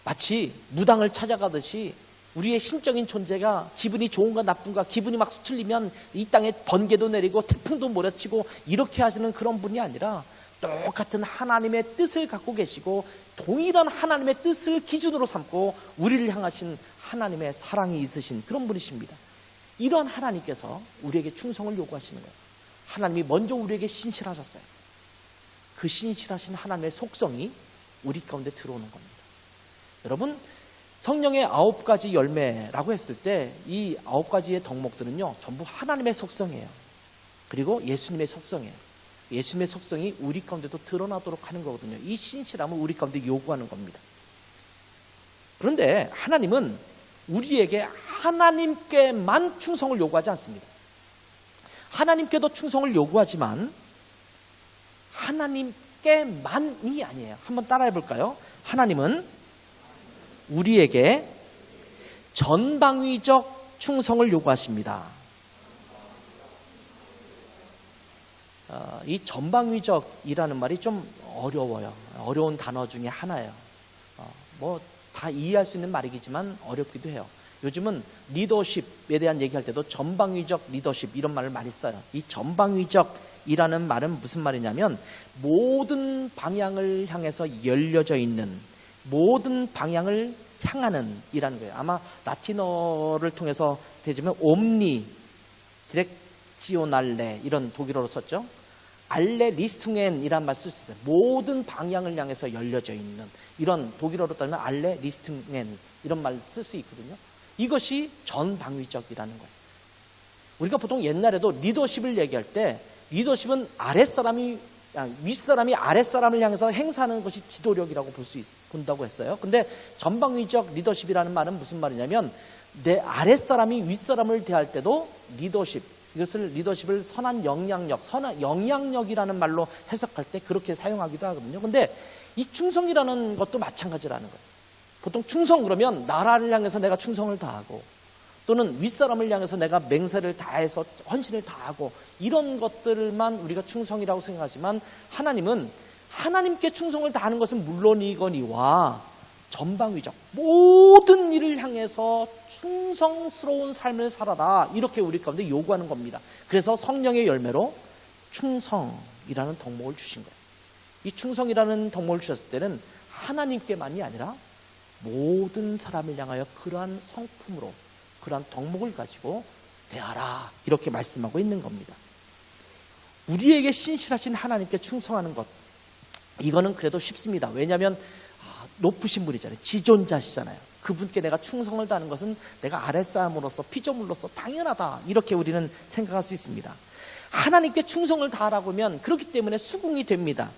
마치 무당을 찾아가듯이 우리의 신적인 존재가 기분이 좋은가 나쁜가, 기분이 막 수틀리면 이 땅에 번개도 내리고 태풍도 몰아치고 이렇게 하시는 그런 분이 아니라 똑같은 하나님의 뜻을 갖고 계시고 동일한 하나님의 뜻을 기준으로 삼고 우리를 향하신 하나님의 사랑이 있으신 그런 분이십니다. 이런 하나님께서 우리에게 충성을 요구하시는 거예요. 하나님이 먼저 우리에게 신실하셨어요. 그 신실하신 하나님의 속성이 우리 가운데 들어오는 겁니다. 여러분, 성령의 9가지 열매라고 했을 때 이 9가지의 덕목들은요, 전부 하나님의 속성이에요. 그리고 예수님의 속성이에요. 예수님의 속성이 우리 가운데도 드러나도록 하는 거거든요. 이 신실함을 우리 가운데 요구하는 겁니다. 그런데 하나님은 우리에게 하나님께만 충성을 요구하지 않습니다. 하나님께도 충성을 요구하지만 하나님께만이 아니에요. 한번 따라해 볼까요? 하나님은 우리에게 전방위적 충성을 요구하십니다. 이 전방위적이라는 말이 좀 어려워요. 어려운 단어 중에 하나예요. 뭐 다 이해할 수 있는 말이겠지만 어렵기도 해요. 요즘은 리더십에 대한 얘기할 때도 전방위적 리더십 이런 말을 많이 써요. 이 전방위적이라는 말은 무슨 말이냐면 모든 방향을 향해서 열려져 있는, 모든 방향을 향하는 이라는 거예요. 아마 라틴어를 통해서 되지면 옴니 디렉지오날레 이런 독일어로 썼죠. 알레 리스퉁엔이란 말 쓸 수 있어요. 모든 방향을 향해서 열려져 있는, 이런 독일어로 따지면 알레 리스퉁엔 이런 말 쓸 수 있거든요. 이것이 전방위적이라는 거예요. 우리가 보통 옛날에도 리더십을 얘기할 때 리더십은 윗사람이 아랫사람을 향해서 행사하는 것이 지도력이라고 본다고 했어요. 근데 전방위적 리더십이라는 말은 무슨 말이냐면 내 아랫사람이 윗사람을 대할 때도 이것을 리더십을 선한 영향력이라는 말로 해석할 때 그렇게 사용하기도 하거든요. 근데 이 충성이라는 것도 마찬가지라는 거예요. 보통 충성 그러면 나라를 향해서 내가 충성을 다하고 또는 윗사람을 향해서 내가 맹세를 다해서 헌신을 다하고 이런 것들만 우리가 충성이라고 생각하지만 하나님은 하나님께 충성을 다하는 것은 물론이거니와 전방위적 모든 일을 향해서 충성스러운 삶을 살아라, 이렇게 우리 가운데 요구하는 겁니다. 그래서 성령의 열매로 충성이라는 덕목을 주신 거예요. 이 충성이라는 덕목을 주셨을 때는 하나님께만이 아니라 모든 사람을 향하여 그러한 성품으로, 그러한 덕목을 가지고 대하라, 이렇게 말씀하고 있는 겁니다. 우리에게 신실하신 하나님께 충성하는 것, 이거는 그래도 쉽습니다. 왜냐하면 높으신 분이잖아요. 지존자시잖아요. 그분께 내가 충성을 다하는 것은 내가 아랫사람으로서 피조물로서 당연하다, 이렇게 우리는 생각할 수 있습니다. 하나님께 충성을 다하라고 하면 그렇기 때문에 수긍이 됩니다.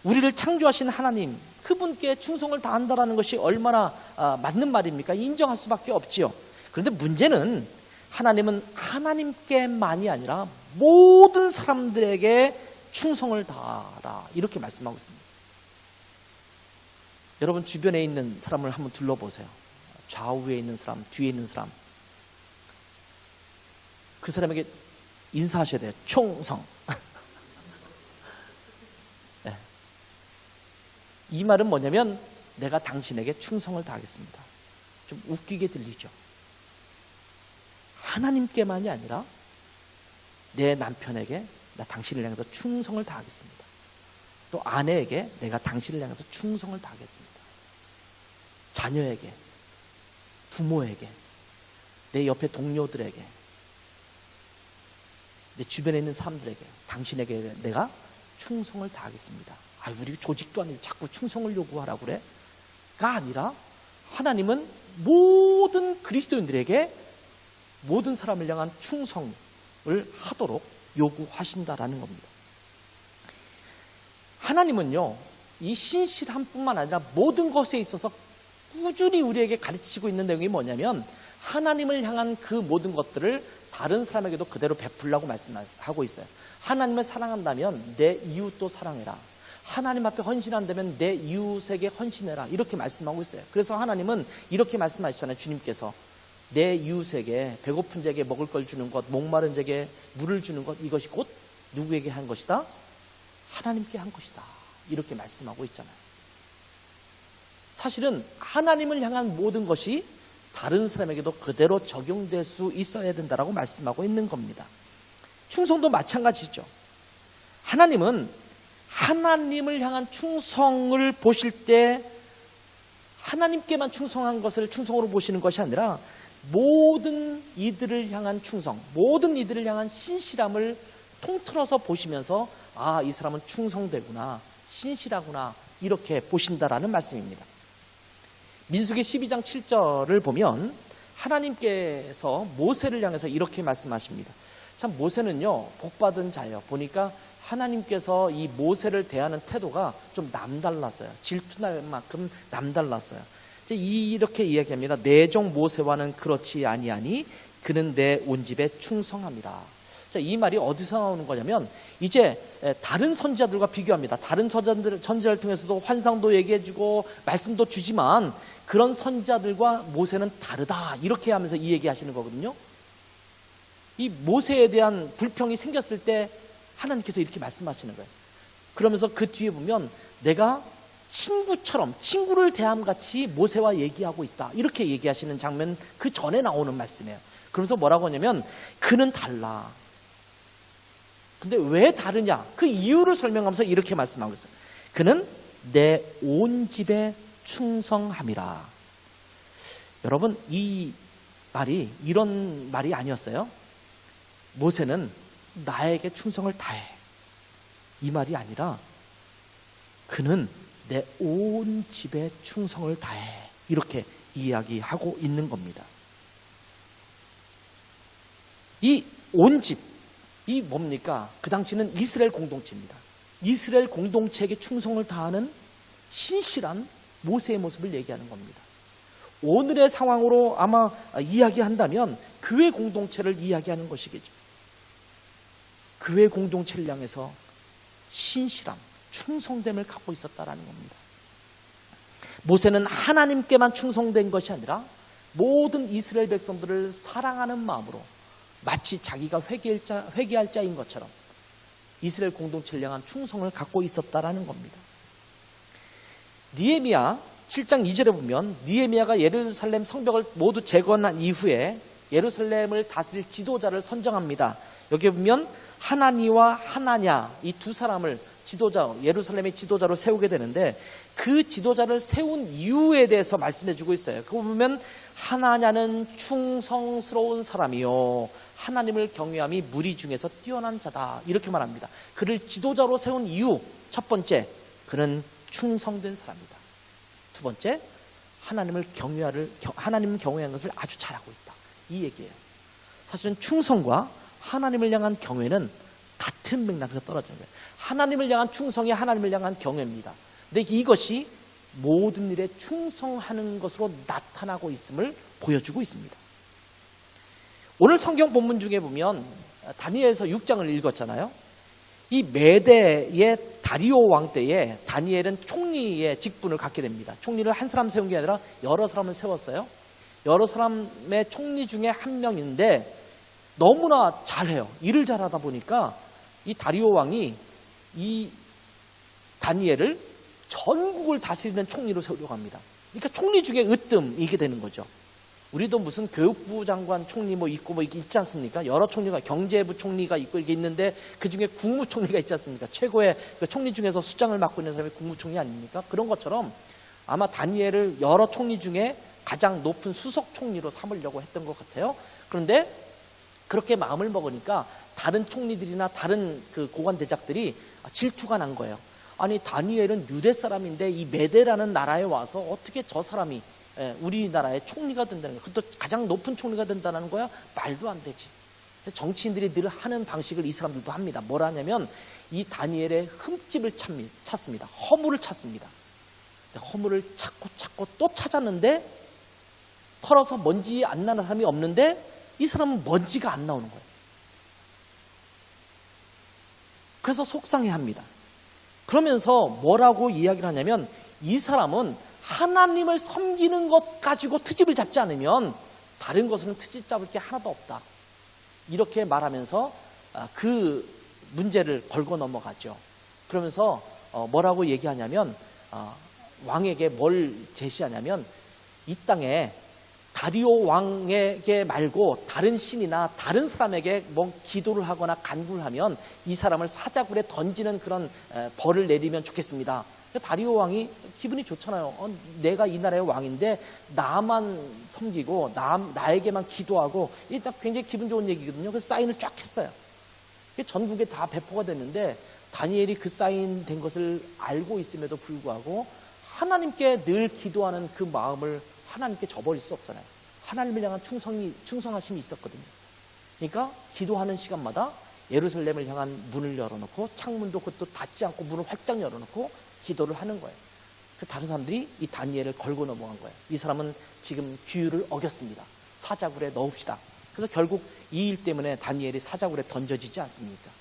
우리를 창조하신 하나님, 그분께 충성을 다한다는 것이 얼마나 맞는 말입니까? 인정할 수밖에 없지요. 그런데 문제는 하나님은 하나님께만이 아니라 모든 사람들에게 충성을 다하라, 이렇게 말씀하고 있습니다. 여러분 주변에 있는 사람을 한번 둘러보세요. 좌우에 있는 사람, 뒤에 있는 사람, 그 사람에게 인사하셔야 돼요. 충성. 네. 이 말은 뭐냐면 내가 당신에게 충성을 다하겠습니다. 좀 웃기게 들리죠. 하나님께만이 아니라 내 남편에게 나 당신을 향해서 충성을 다하겠습니다. 또 아내에게 내가 당신을 향해서 충성을 다하겠습니다. 자녀에게, 부모에게, 내 옆에 동료들에게, 내 주변에 있는 사람들에게 당신에게 내가 충성을 다하겠습니다. 우리 조직도 아닌데 자꾸 충성을 요구하라고 그래? 가 아니라 하나님은 모든 그리스도인들에게 모든 사람을 향한 충성, 하도록 요구하신다라는 겁니다. 하나님은요, 이 신실함뿐만 아니라 모든 것에 있어서 꾸준히 우리에게 가르치고 있는 내용이 뭐냐면 하나님을 향한 그 모든 것들을 다른 사람에게도 그대로 베풀라고 말씀하고 있어요. 하나님을 사랑한다면 내 이웃도 사랑해라. 하나님 앞에 헌신한다면 내 이웃에게 헌신해라. 이렇게 말씀하고 있어요. 그래서 하나님은 이렇게 말씀하시잖아요. 주님께서 내 이웃에게 배고픈 자에게 먹을 걸 주는 것, 목마른 자에게 물을 주는 것, 이것이 곧 누구에게 한 것이다? 하나님께 한 것이다. 이렇게 말씀하고 있잖아요. 사실은 하나님을 향한 모든 것이 다른 사람에게도 그대로 적용될 수 있어야 된다라고 말씀하고 있는 겁니다. 충성도 마찬가지죠. 하나님은 하나님을 향한 충성을 보실 때 하나님께만 충성한 것을 충성으로 보시는 것이 아니라 모든 이들을 향한 충성, 모든 이들을 향한 신실함을 통틀어서 보시면서 아, 이 사람은 충성되구나, 신실하구나, 이렇게 보신다라는 말씀입니다. 민수기 12장 7절을 보면 하나님께서 모세를 향해서 이렇게 말씀하십니다. 참 모세는요, 복받은 자예요. 보니까 하나님께서 이 모세를 대하는 태도가 좀 남달랐어요. 질투날 만큼 남달랐어요. 이렇게 이야기합니다. 내 종 모세와는 그렇지 아니하니 그는 내 온 집에 충성함이라. 이 말이 어디서 나오는 거냐면 이제 다른 선지자들과 비교합니다. 다른 선지자를 통해서도 환상도 얘기해주고 말씀도 주지만 그런 선지자들과 모세는 다르다, 이렇게 하면서 이 얘기하시는 거거든요. 이 모세에 대한 불평이 생겼을 때 하나님께서 이렇게 말씀하시는 거예요. 그러면서 그 뒤에 보면 내가 친구처럼, 친구를 대함같이 모세와 얘기하고 있다, 이렇게 얘기하시는 장면, 그 전에 나오는 말씀이에요. 그러면서 뭐라고 하냐면 그는 달라. 근데 왜 다르냐, 그 이유를 설명하면서 이렇게 말씀하고 있어요. 그는 내 온 집에 충성함이라. 여러분, 이 말이 이런 말이 아니었어요. 모세는 나에게 충성을 다해, 이 말이 아니라 그는 내 온 집에 충성을 다해, 이렇게 이야기하고 있는 겁니다. 이 온 집, 이 뭡니까? 그 당시는 이스라엘 공동체입니다. 이스라엘 공동체에게 충성을 다하는 신실한 모세의 모습을 얘기하는 겁니다. 오늘의 상황으로 아마 이야기한다면 교회 공동체를 이야기하는 것이겠죠. 교회 공동체를 향해서 신실함, 충성됨을 갖고 있었다라는 겁니다. 모세는 하나님께만 충성된 것이 아니라 모든 이스라엘 백성들을 사랑하는 마음으로 마치 자기가 회개할 자인 것처럼 이스라엘 공동체를 향한 충성을 갖고 있었다라는 겁니다. 느헤미야 7장 2절에 보면 니에미야가 예루살렘 성벽을 모두 재건한 이후에 예루살렘을 다스릴 지도자를 선정합니다. 여기 보면 하나니와 하나냐, 이 두 사람을 지도자, 예루살렘의 지도자로 세우게 되는데 그 지도자를 세운 이유에 대해서 말씀해주고 있어요. 그거 보면 하나냐는 충성스러운 사람이요 하나님을 경외함이 무리 중에서 뛰어난 자다, 이렇게 말합니다. 그를 지도자로 세운 이유, 첫 번째, 그는 충성된 사람이다. 두 번째, 하나님 경외하는 것을 아주 잘하고 있다, 이 얘기예요. 사실은 충성과 하나님을 향한 경외는 같은 맥락에서 떨어지는 거예요. 하나님을 향한 충성이 하나님을 향한 경외입니다. 근데 이것이 모든 일에 충성하는 것으로 나타나고 있음을 보여주고 있습니다. 오늘 성경 본문 중에 보면 다니엘서 6장을 읽었잖아요. 이 메대의 다리오 왕 때에 다니엘은 총리의 직분을 갖게 됩니다. 총리를 한 사람 세운 게 아니라 여러 사람을 세웠어요. 여러 사람의 총리 중에 한 명인데 너무나 잘해요. 일을 잘하다 보니까 이 다리오 왕이 이 다니엘을 전국을 다스리는 총리로 세우려고 합니다. 그러니까 총리 중에 으뜸이게 되는 거죠. 우리도 무슨 교육부 장관 총리 뭐 있고 뭐 이게 있지 않습니까? 여러 총리가, 경제부 총리가 있고 이게 있는데 그 중에 국무총리가 있지 않습니까? 최고의 그 총리 중에서 수장을 맡고 있는 사람이 국무총리 아닙니까? 그런 것처럼 아마 다니엘을 여러 총리 중에 가장 높은 수석 총리로 삼으려고 했던 것 같아요. 그런데 그렇게 마음을 먹으니까 다른 총리들이나 다른 그 고관 대작들이 질투가 난 거예요. 아니, 다니엘은 유대 사람인데 이 메대라는 나라에 와서 어떻게 저 사람이 우리나라의 총리가 된다는 거야? 그것도 가장 높은 총리가 된다는 거야? 말도 안 되지. 정치인들이 늘 하는 방식을 이 사람들도 합니다. 뭐라 하냐면 이 다니엘의 흠집을 찾습니다. 허물을 찾습니다. 허물을 찾고 또 찾았는데 털어서 먼지 안 나는 사람이 없는데 이 사람은 먼지가 안 나오는 거예요. 그래서 속상해합니다. 그러면서 뭐라고 이야기를 하냐면 이 사람은 하나님을 섬기는 것 가지고 트집을 잡지 않으면 다른 것은 트집 잡을 게 하나도 없다. 이렇게 말하면서 그 문제를 걸고 넘어가죠. 그러면서 뭐라고 얘기하냐면 왕에게 뭘 제시하냐면 이 땅에 다리오 왕에게 말고 다른 신이나 다른 사람에게 뭐 기도를 하거나 간구를 하면 이 사람을 사자굴에 던지는 그런 벌을 내리면 좋겠습니다. 다리오 왕이 기분이 좋잖아요. 내가 이 나라의 왕인데 나만 섬기고 나에게만 기도하고 일단 굉장히 기분 좋은 얘기거든요. 그 사인을 쫙 했어요. 전국에 다 배포가 됐는데 다니엘이 그 사인 된 것을 알고 있음에도 불구하고 하나님께 늘 기도하는 그 마음을 하나님께 저버릴 수 없잖아요. 하나님을 향한 충성하심이 있었거든요. 그러니까 기도하는 시간마다 예루살렘을 향한 문을 열어놓고 창문도 그것도 닫지 않고 문을 활짝 열어놓고 기도를 하는 거예요. 다른 사람들이 이 다니엘을 걸고 넘어간 거예요. 이 사람은 지금 규율을 어겼습니다. 사자굴에 넣읍시다. 그래서 결국 이 일 때문에 다니엘이 사자굴에 던져지지 않습니까?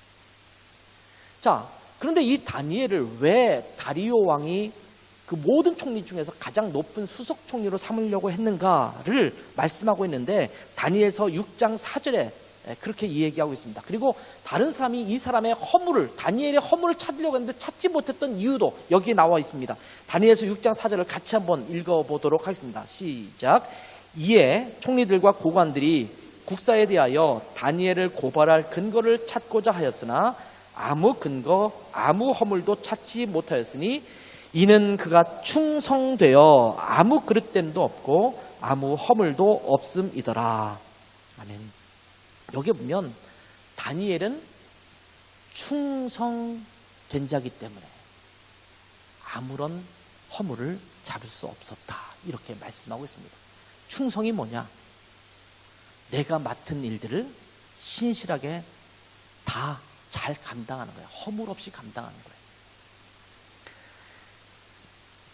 자, 그런데 이 다니엘을 왜 다리오 왕이 그 모든 총리 중에서 가장 높은 수석 총리로 삼으려고 했는가를 말씀하고 있는데 다니엘서 6장 4절에 그렇게 이야기하고 있습니다. 그리고 다른 사람이 이 사람의 다니엘의 허물을 찾으려고 했는데 찾지 못했던 이유도 여기에 나와 있습니다. 다니엘서 6장 4절을 같이 한번 읽어보도록 하겠습니다. 시작. 이에 총리들과 고관들이 국사에 대하여 다니엘을 고발할 근거를 찾고자 하였으나 아무 근거, 아무 허물도 찾지 못하였으니 이는 그가 충성되어 아무 그릇됨도 없고 아무 허물도 없음이더라. 아멘. 여기 보면 다니엘은 충성된 자기 때문에 아무런 허물을 잡을 수 없었다. 이렇게 말씀하고 있습니다. 충성이 뭐냐? 내가 맡은 일들을 신실하게 다 잘 감당하는 거예요. 허물 없이 감당하는 거예요.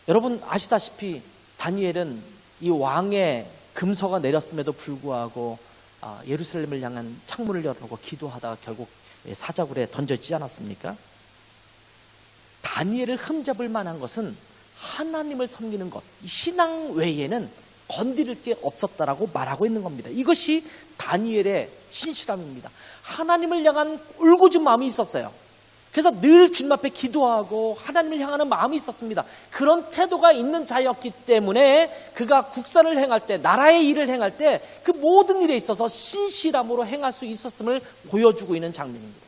여러분 아시다시피 다니엘은 이 왕의 금서가 내렸음에도 불구하고 예루살렘을 향한 창문을 열어놓고 기도하다가 결국 사자굴에 던져지지 않았습니까? 다니엘을 흠잡을 만한 것은 하나님을 섬기는 것, 신앙 외에는 건드릴 게 없었다라고 말하고 있는 겁니다. 이것이 다니엘의 신실함입니다. 하나님을 향한 울고준 마음이 있었어요. 그래서 늘 주님 앞에 기도하고 하나님을 향하는 마음이 있었습니다. 그런 태도가 있는 자였기 때문에 그가 국사를 행할 때, 나라의 일을 행할 때 그 모든 일에 있어서 신실함으로 행할 수 있었음을 보여주고 있는 장면입니다.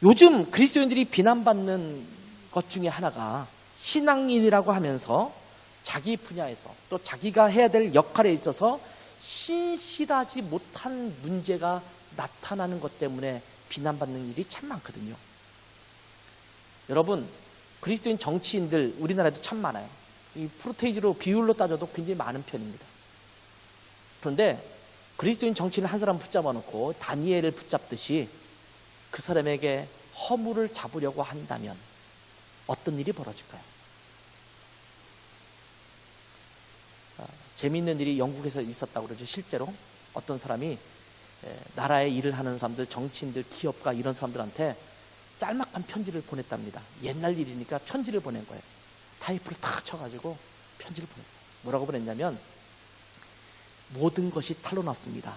요즘 그리스도인들이 비난받는 것 중에 하나가 신앙인이라고 하면서 자기 분야에서 또 자기가 해야 될 역할에 있어서 신실하지 못한 문제가 나타나는 것 때문에 비난받는 일이 참 많거든요. 여러분 그리스도인 정치인들 우리나라에도 참 많아요. 이 프로테이지로 비율로 따져도 굉장히 많은 편입니다. 그런데 그리스도인 정치인 한 사람 붙잡아 놓고 다니엘을 붙잡듯이 그 사람에게 허물을 잡으려고 한다면 어떤 일이 벌어질까요? 재미있는 일이 영국에서 있었다고 그러죠. 실제로 어떤 사람이 나라의 일을 하는 사람들, 정치인들, 기업가 이런 사람들한테 짤막한 편지를 보냈답니다. 옛날 일이니까 편지를 보낸 거예요. 타이프를 탁 쳐가지고 편지를 보냈어요. 뭐라고 보냈냐면 모든 것이 탄로 났습니다.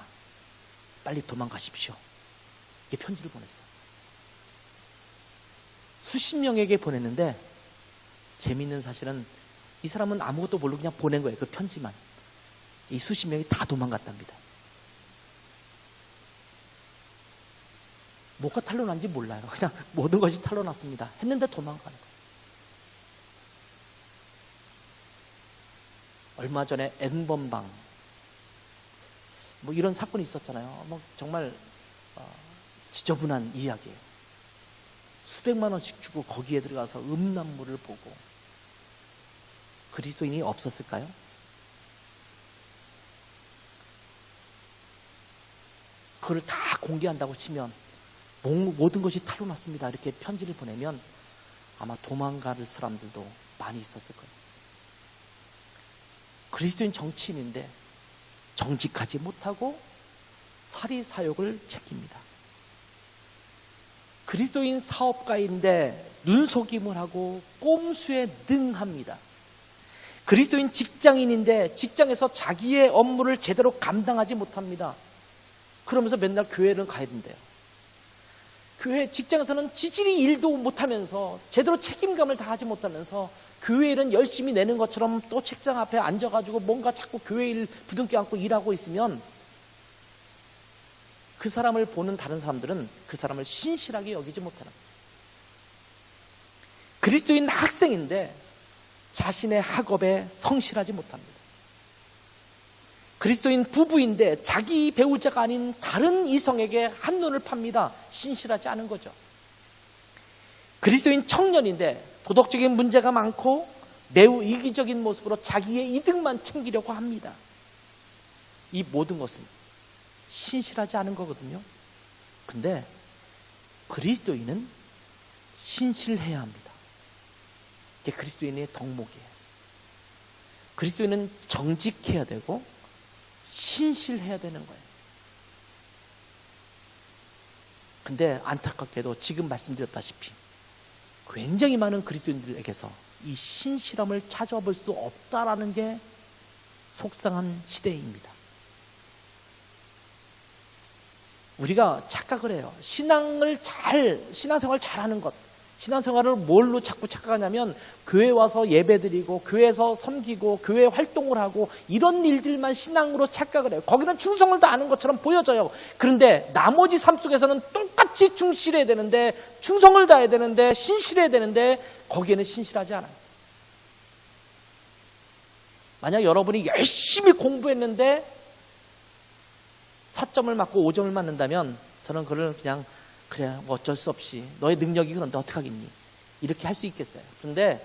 빨리 도망가십시오. 이게 편지를 보냈어요. 수십 명에게 보냈는데 재미있는 사실은 이 사람은 아무것도 모르고 그냥 보낸 거예요. 그 편지만. 이 수십 명이 다 도망갔답니다. 뭐가 탄로 난지 몰라요. 그냥 모든 것이 탄로 났습니다. 했는데 도망가는 거예요. 얼마 전에 N번방 뭐 이런 사건이 있었잖아요. 뭐 정말 지저분한 이야기예요. 수백만 원씩 주고 거기에 들어가서 음란물을 보고 그리스도인이 없었을까요? 그걸 다 공개한다고 치면 모든 것이 탈로 났습니다 이렇게 편지를 보내면 아마 도망갈 사람들도 많이 있었을 거예요. 그리스도인 정치인인데 정직하지 못하고 사리사욕을 챙깁니다. 그리스도인 사업가인데 눈속임을 하고 꼼수에 능합니다. 그리스도인 직장인인데 직장에서 자기의 업무를 제대로 감당하지 못합니다. 그러면서 맨날 교회를 가야 된대요. 교회 직장에서는 지질이 일도 못하면서 제대로 책임감을 다하지 못하면서 교회 일은 열심히 내는 것처럼 또 책상 앞에 앉아가지고 뭔가 자꾸 교회 일 부둥켜 안고 일하고 있으면 그 사람을 보는 다른 사람들은 그 사람을 신실하게 여기지 못하는 거예요. 그리스도인 학생인데 자신의 학업에 성실하지 못합니다. 그리스도인 부부인데 자기 배우자가 아닌 다른 이성에게 한눈을 팝니다. 신실하지 않은 거죠. 그리스도인 청년인데 도덕적인 문제가 많고 매우 이기적인 모습으로 자기의 이득만 챙기려고 합니다. 이 모든 것은 신실하지 않은 거거든요. 근데 그리스도인은 신실해야 합니다. 이게 그리스도인의 덕목이에요. 그리스도인은 정직해야 되고 신실해야 되는 거예요. 근데 안타깝게도 지금 말씀드렸다시피 굉장히 많은 그리스도인들에게서 이 신실함을 찾아볼 수 없다라는 게 속상한 시대입니다. 우리가 착각을 해요. 신앙생활 잘하는 것, 신앙생활을 뭘로 자꾸 착각하냐면 교회 와서 예배드리고 교회에서 섬기고 교회 활동을 하고 이런 일들만 신앙으로 착각을 해요. 거기는 충성을 다하는 것처럼 보여져요. 그런데 나머지 삶 속에서는 똑같이 충실해야 되는데, 충성을 다해야 되는데, 신실해야 되는데 거기에는 신실하지 않아요. 만약 여러분이 열심히 공부했는데 4점을 맞고 5점을 맞는다면 저는 그걸 그냥 그래 뭐 어쩔 수 없이 너의 능력이 그런데 어떡하겠니 이렇게 할 수 있겠어요. 그런데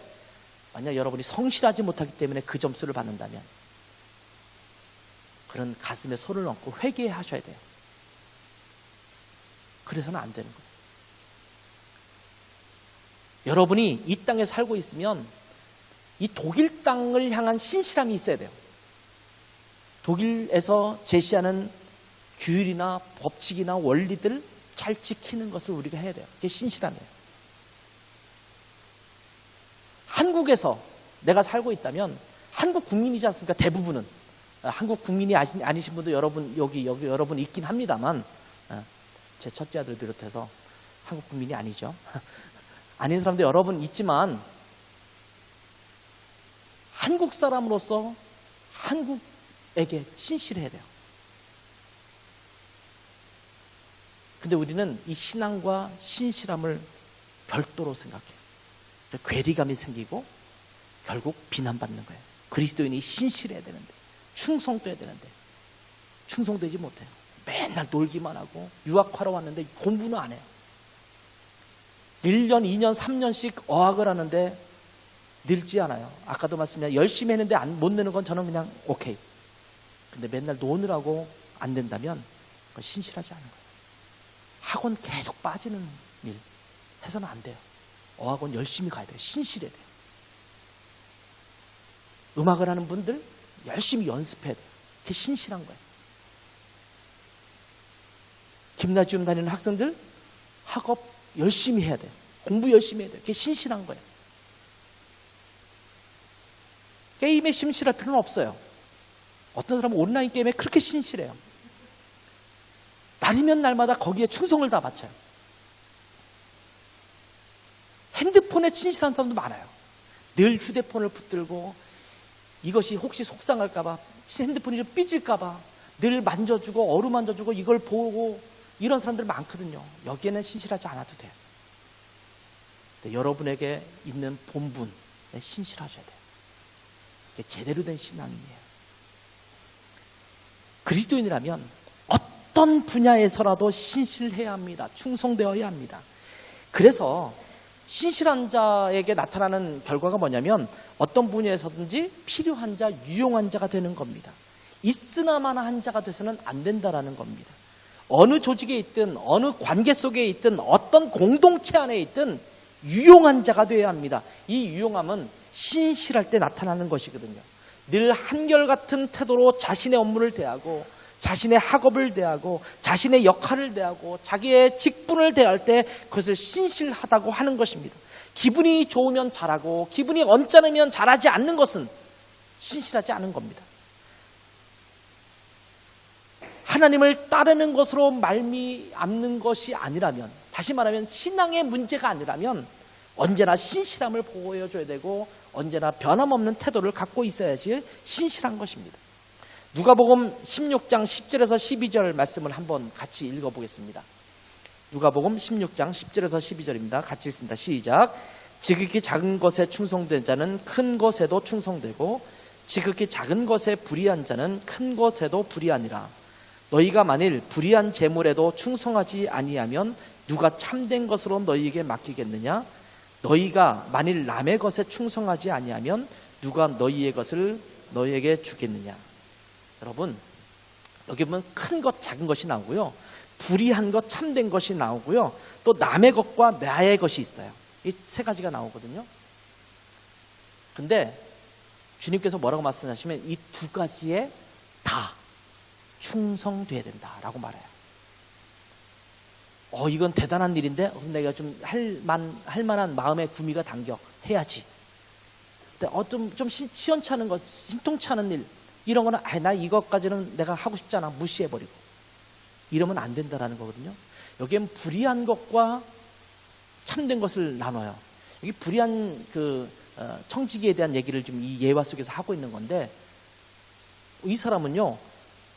만약 여러분이 성실하지 못하기 때문에 그 점수를 받는다면 그런 가슴에 손을 얹고 회개하셔야 돼요. 그래서는 안 되는 거예요. 여러분이 이 땅에 살고 있으면 이 독일 땅을 향한 신실함이 있어야 돼요. 독일에서 제시하는 규율이나 법칙이나 원리들 잘 지키는 것을 우리가 해야 돼요. 그게 신실함이에요. 한국에서 내가 살고 있다면 한국 국민이지 않습니까? 대부분은. 한국 국민이 아니신 분도 여기 여러분 있긴 합니다만 제 첫째 아들 비롯해서 한국 국민이 아니죠. 아닌 사람도 여러분 있지만 한국 사람으로서 한국에게 신실해야 돼요. 근데 우리는 이 신앙과 신실함을 별도로 생각해요. 괴리감이 생기고 결국 비난받는 거예요. 그리스도인이 신실해야 되는데, 충성돼야 되는데 충성되지 못해요. 맨날 놀기만 하고 유학하러 왔는데 공부는 안 해요. 1년, 2년, 3년씩 어학을 하는데 늘지 않아요. 아까도 말씀드렸지만 열심히 했는데 못 느는 건 저는 그냥 오케이. 근데 맨날 노느라고 안 된다면 그건 신실하지 않은 거예요. 학원 계속 빠지는 일 해서는 안 돼요. 어학원 열심히 가야 돼요. 신실해야 돼요. 음악을 하는 분들 열심히 연습해야 돼요. 그게 신실한 거예요. 김나지움 다니는 학생들 학업 열심히 해야 돼요. 공부 열심히 해야 돼요. 그게 신실한 거예요. 게임에 신실할 필요는 없어요. 어떤 사람은 온라인 게임에 그렇게 신실해요. 날이면 날마다 거기에 충성을 다 바쳐요. 핸드폰에 신실한 사람도 많아요. 늘 휴대폰을 붙들고 이것이 혹시 속상할까봐, 핸드폰이 좀 삐질까봐 늘 만져주고 어루만져주고 이걸 보고 이런 사람들 많거든요. 여기에는 신실하지 않아도 돼요. 근데 여러분에게 있는 본분에 신실하셔야 돼요. 이게 제대로 된 신앙이에요. 그리스도인이라면 어떤 분야에서라도 신실해야 합니다. 충성되어야 합니다. 그래서 신실한 자에게 나타나는 결과가 뭐냐면 어떤 분야에서든지 필요한 자, 유용한 자가 되는 겁니다. 있으나마나 한 자가 돼서는 안 된다라는 겁니다. 어느 조직에 있든 어느 관계 속에 있든 어떤 공동체 안에 있든 유용한 자가 되어야 합니다. 이 유용함은 신실할 때 나타나는 것이거든요. 늘 한결같은 태도로 자신의 업무를 대하고 자신의 학업을 대하고 자신의 역할을 대하고 자기의 직분을 대할 때 그것을 신실하다고 하는 것입니다. 기분이 좋으면 잘하고 기분이 언짢으면 잘하지 않는 것은 신실하지 않은 겁니다. 하나님을 따르는 것으로 말미암는 것이 아니라면, 다시 말하면 신앙의 문제가 아니라면 언제나 신실함을 보여줘야 되고 언제나 변함없는 태도를 갖고 있어야지 신실한 것입니다. 누가복음 16장 10절에서 12절 말씀을 한번 같이 읽어보겠습니다. 누가복음 16장 10절에서 12절입니다. 같이 읽습니다. 시작. 지극히 작은 것에 충성된 자는 큰 것에도 충성되고 지극히 작은 것에 불의한 자는 큰 것에도 불의하니라. 너희가 만일 불의한 재물에도 충성하지 아니하면 누가 참된 것으로 너희에게 맡기겠느냐? 너희가 만일 남의 것에 충성하지 아니하면 누가 너희의 것을 너희에게 주겠느냐? 여러분, 여기 보면 큰 것, 작은 것이 나오고요. 불의한 것, 참된 것이 나오고요. 또 남의 것과 나의 것이 있어요. 이 세 가지가 나오거든요. 근데 주님께서 뭐라고 말씀하시면 이 두 가지에 다 충성돼야 된다라고 말해요. 이건 대단한 일인데 내가 좀 할 만한 마음의 구미가 당겨 해야지. 근데 좀 시원찮은 것, 신통치 않은 일 이런 거는 나 이것까지는 내가 하고 싶지 않아 무시해버리고 이러면 안 된다라는 거거든요. 여기엔 불의한 것과 참된 것을 나눠요. 여기 불의한 청지기에 대한 얘기를 좀 이 예화 속에서 하고 있는 건데 이 사람은요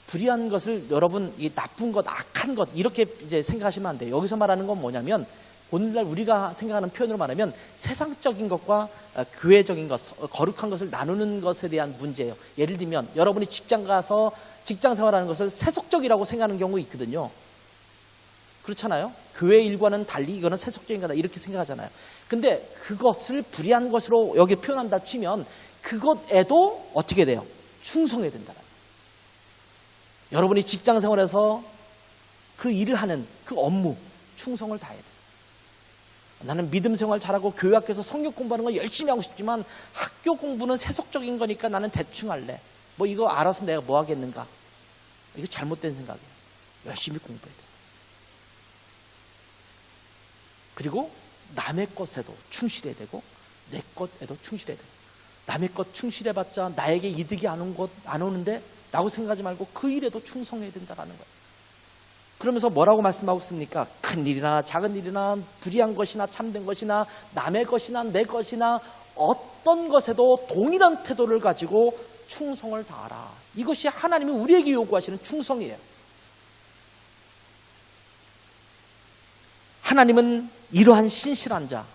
불의한 것을 여러분 이 나쁜 것, 악한 것 이렇게 이제 생각하시면 안 돼요. 여기서 말하는 건 뭐냐면 오늘날 우리가 생각하는 표현으로 말하면 세상적인 것과 교회적인 것, 거룩한 것을 나누는 것에 대한 문제예요. 예를 들면 여러분이 직장 가서 직장 생활하는 것을 세속적이라고 생각하는 경우 있거든요. 그렇잖아요. 교회 일과는 달리 이거는 세속적인 거다 이렇게 생각하잖아요. 근데 그것을 불의한 것으로 여기 표현한다 치면 그것에도 어떻게 돼요? 충성해야 된다. 여러분이 직장 생활에서 그 일을 하는 그 업무 충성을 다해야 돼요. 나는 믿음 생활 잘하고 교회 학교에서 성경 공부하는 거 열심히 하고 싶지만 학교 공부는 세속적인 거니까 나는 대충 할래. 뭐 이거 알아서 내가 뭐 하겠는가. 이거 잘못된 생각이에요. 열심히 공부해야 돼요. 그리고 남의 것에도 충실해야 되고 내 것에도 충실해야 돼요. 남의 것 충실해봤자 나에게 이득이 안 오는데 라고 생각하지 말고 그 일에도 충성해야 된다는 거예요. 그러면서 뭐라고 말씀하고 있습니까? 큰 일이나 작은 일이나 불의한 것이나 참된 것이나 남의 것이나 내 것이나 어떤 것에도 동일한 태도를 가지고 충성을 다하라. 이것이 하나님이 우리에게 요구하시는 충성이에요. 하나님은 이러한 신실한 자,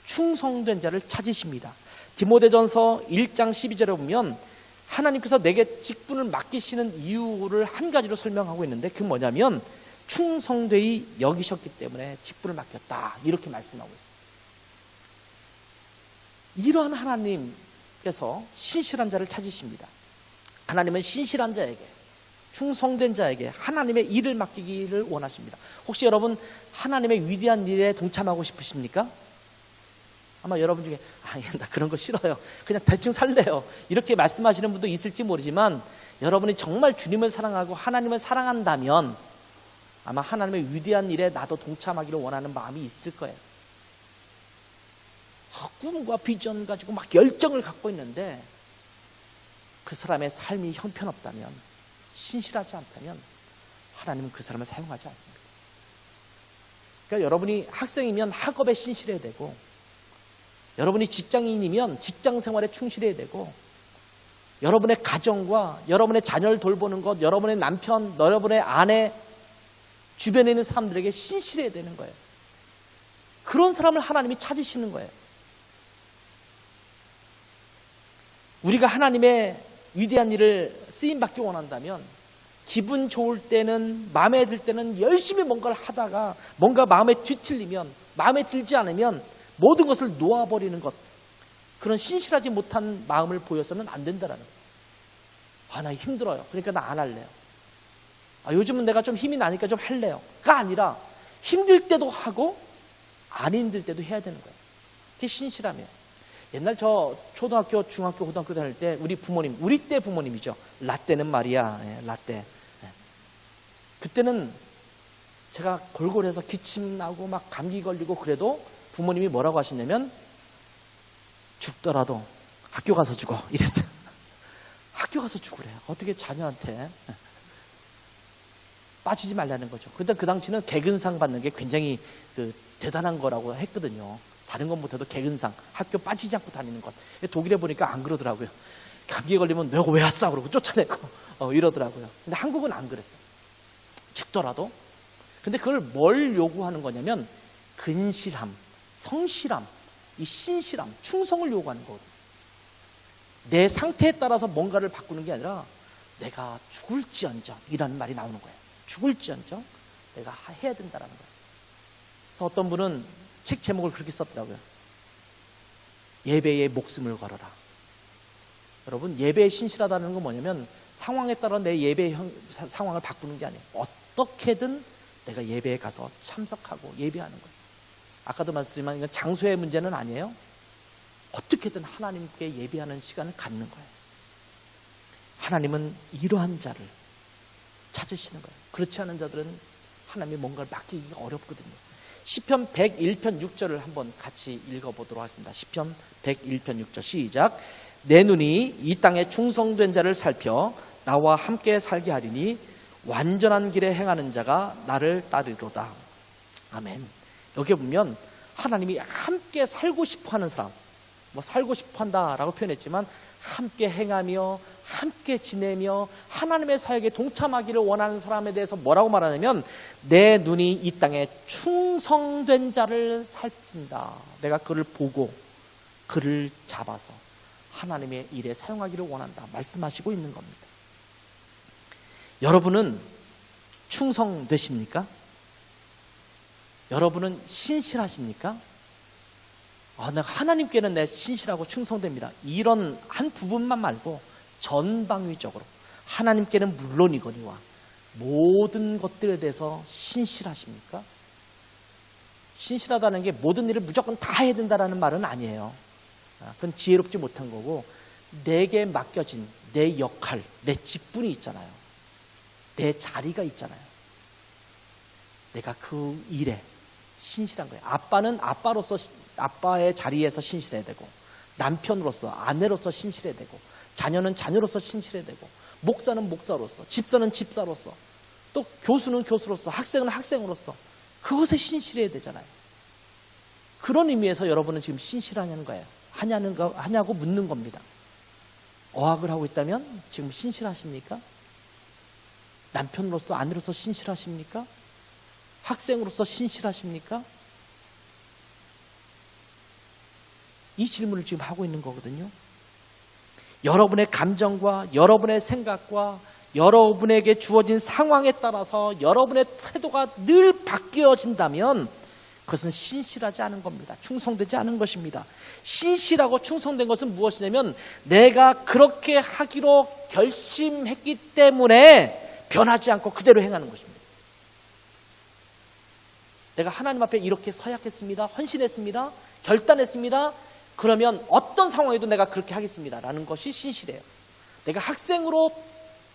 충성된 자를 찾으십니다. 디모데전서 1장 12절에 보면 하나님께서 내게 직분을 맡기시는 이유를 한 가지로 설명하고 있는데 그게 뭐냐면 충성되이 여기셨기 때문에 직분을 맡겼다 이렇게 말씀하고 있습니다. 이러한 하나님께서 신실한 자를 찾으십니다. 하나님은 신실한 자에게 충성된 자에게 하나님의 일을 맡기기를 원하십니다. 혹시 여러분 하나님의 위대한 일에 동참하고 싶으십니까? 아마 여러분 중에 나 그런 거 싫어요. 그냥 대충 살래요. 이렇게 말씀하시는 분도 있을지 모르지만 여러분이 정말 주님을 사랑하고 하나님을 사랑한다면 아마 하나님의 위대한 일에 나도 동참하기를 원하는 마음이 있을 거예요. 꿈과 비전 가지고 막 열정을 갖고 있는데 그 사람의 삶이 형편없다면 신실하지 않다면 하나님은 그 사람을 사용하지 않습니다. 그러니까 여러분이 학생이면 학업에 신실해야 되고 여러분이 직장인이면 직장 생활에 충실해야 되고 여러분의 가정과 여러분의 자녀를 돌보는 것, 여러분의 남편, 여러분의 아내, 주변에 있는 사람들에게 신실해야 되는 거예요. 그런 사람을 하나님이 찾으시는 거예요. 우리가 하나님의 위대한 일을 쓰임받기 원한다면 기분 좋을 때는 마음에 들 때는 열심히 뭔가를 하다가 뭔가 마음에 뒤틀리면 마음에 들지 않으면 모든 것을 놓아버리는 것, 그런 신실하지 못한 마음을 보여서는 안 된다라는 거예요. 나 힘들어요. 그러니까 나 안 할래요. 요즘은 내가 좀 힘이 나니까 좀 할래요.가 아니라 힘들 때도 하고 안 힘들 때도 해야 되는 거예요. 그게 신실함이에요. 옛날 저 초등학교, 중학교, 고등학교 다닐 때 우리 부모님, 우리 때 부모님이죠. 라떼는 말이야. 라떼. 그때는 제가 골골해서 기침 나고 막 감기 걸리고 그래도 부모님이 뭐라고 하셨냐면 죽더라도 학교 가서 죽어 이랬어요. 학교 가서 죽으래요. 어떻게 자녀한테 빠지지 말라는 거죠. 근데 그 당시는 개근상 받는 게 굉장히 대단한 거라고 했거든요. 다른 건 못해도 개근상, 학교 빠지지 않고 다니는 것. 독일에 보니까 안 그러더라고요. 감기에 걸리면 내가 왜 왔어? 그러고 쫓아내고 이러더라고요. 근데 한국은 안 그랬어요. 죽더라도. 근데 그걸 뭘 요구하는 거냐면 근실함, 성실함, 이 신실함, 충성을 요구하는 거거든요. 내 상태에 따라서 뭔가를 바꾸는 게 아니라 내가 죽을지언정 이라는 말이 나오는 거예요. 죽을지언정 내가 해야 된다라는 거예요. 그래서 어떤 분은 책 제목을 그렇게 썼더라고요. 예배에 목숨을 걸어라. 여러분, 예배에 신실하다는 건 뭐냐면 상황에 따라 내 예배 상황을 바꾸는 게 아니에요. 어떻게든 내가 예배에 가서 참석하고 예배하는 거예요. 아까도 말씀드렸지만 이건 장소의 문제는 아니에요. 어떻게든 하나님께 예배하는 시간을 갖는 거예요. 하나님은 이러한 자를 찾으시는 거예요. 그렇지 않은 자들은 하나님이 뭔가를 맡기기가 어렵거든요. 시편 101편 6절을 한번 같이 읽어보도록 하겠습니다. 시편 101편 6절 시작. 내 눈이 이 땅에 충성된 자를 살펴 나와 함께 살게 하리니 완전한 길에 행하는 자가 나를 따르리로다. 아멘. 여기 보면 하나님이 함께 살고 싶어하는 사람, 살고 싶어한다라고 표현했지만 함께 행하며 함께 지내며 하나님의 사역에 동참하기를 원하는 사람에 대해서 뭐라고 말하냐면 내 눈이 이 땅에 충성된 자를 살핀다. 내가 그를 보고 그를 잡아서 하나님의 일에 사용하기를 원한다 말씀하시고 있는 겁니다. 여러분은 충성되십니까? 여러분은 신실하십니까? 내가 하나님께는 내 신실하고 충성됩니다. 이런 한 부분만 말고 전방위적으로 하나님께는 물론이거니와 모든 것들에 대해서 신실하십니까? 신실하다는 게 모든 일을 무조건 다 해야 된다는 말은 아니에요. 그건 지혜롭지 못한 거고 내게 맡겨진 내 역할, 내 직분이 있잖아요. 내 자리가 있잖아요. 내가 그 일에 신실한 거예요. 아빠는 아빠로서 아빠의 자리에서 신실해야 되고 남편으로서 아내로서 신실해야 되고 자녀는 자녀로서 신실해야 되고 목사는 목사로서 집사는 집사로서 또 교수는 교수로서 학생은 학생으로서 그것에 신실해야 되잖아요. 그런 의미에서 여러분은 지금 신실하냐는 거예요. 하냐고 묻는 겁니다. 어학을 하고 있다면 지금 신실하십니까? 남편으로서 아내로서 신실하십니까? 학생으로서 신실하십니까? 이 질문을 지금 하고 있는 거거든요. 여러분의 감정과 여러분의 생각과 여러분에게 주어진 상황에 따라서 여러분의 태도가 늘 바뀌어진다면 그것은 신실하지 않은 겁니다. 충성되지 않은 것입니다. 신실하고 충성된 것은 무엇이냐면 내가 그렇게 하기로 결심했기 때문에 변하지 않고 그대로 행하는 것입니다. 내가 하나님 앞에 이렇게 서약했습니다. 헌신했습니다. 결단했습니다. 그러면 어떤 상황에도 내가 그렇게 하겠습니다. 라는 것이 신실해요. 내가 학생으로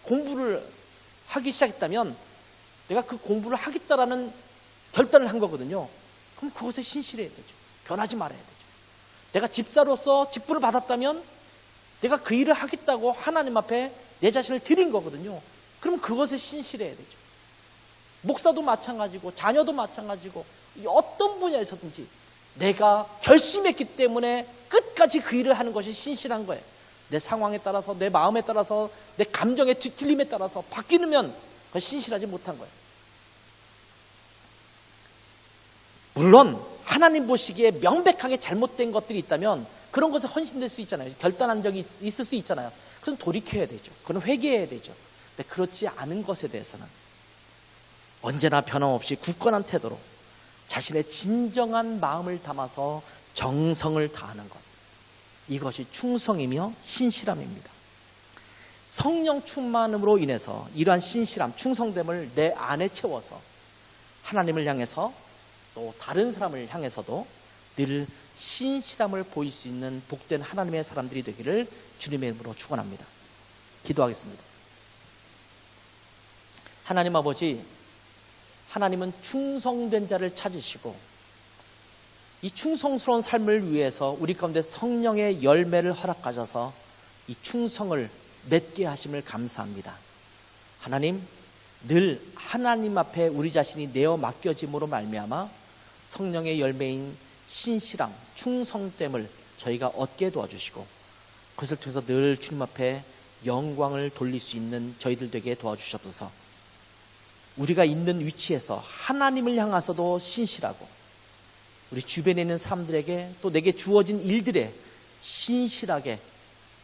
공부를 하기 시작했다면 내가 그 공부를 하겠다라는 결단을 한 거거든요. 그럼 그것에 신실해야 되죠. 변하지 말아야 되죠. 내가 집사로서 직분을 받았다면 내가 그 일을 하겠다고 하나님 앞에 내 자신을 드린 거거든요. 그럼 그것에 신실해야 되죠. 목사도 마찬가지고 자녀도 마찬가지고 어떤 분야에서든지 내가 결심했기 때문에 끝까지 그 일을 하는 것이 신실한 거예요. 내 상황에 따라서 내 마음에 따라서 내 감정의 뒤틀림에 따라서 바뀌면 그건 신실하지 못한 거예요. 물론 하나님 보시기에 명백하게 잘못된 것들이 있다면 그런 것에 헌신될 수 있잖아요. 결단한 적이 있을 수 있잖아요. 그건 돌이켜야 되죠. 그건 회개해야 되죠. 근데 그렇지 않은 것에 대해서는 언제나 변함없이 굳건한 태도로 자신의 진정한 마음을 담아서 정성을 다하는 것, 이것이 충성이며 신실함입니다. 성령 충만음으로 인해서 이러한 신실함, 충성됨을 내 안에 채워서 하나님을 향해서 또 다른 사람을 향해서도 늘 신실함을 보일 수 있는 복된 하나님의 사람들이 되기를 주님의 이름으로 축원합니다. 기도하겠습니다. 하나님 아버지, 하나님은 충성된 자를 찾으시고 이 충성스러운 삶을 위해서 우리 가운데 성령의 열매를 허락하셔서 이 충성을 맺게 하심을 감사합니다. 하나님, 늘 하나님 앞에 우리 자신이 내어 맡겨짐으로 말미암아 성령의 열매인 신실함, 충성됨을 저희가 얻게 도와주시고 그것을 통해서 늘 주님 앞에 영광을 돌릴 수 있는 저희들 되게 도와주시옵소서. 우리가 있는 위치에서 하나님을 향해서도 신실하고 우리 주변에 있는 사람들에게 또 내게 주어진 일들에 신실하게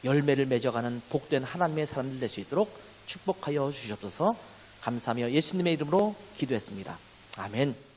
열매를 맺어가는 복된 하나님의 사람들 될 수 있도록 축복하여 주시옵소서. 감사하며 예수님의 이름으로 기도했습니다. 아멘.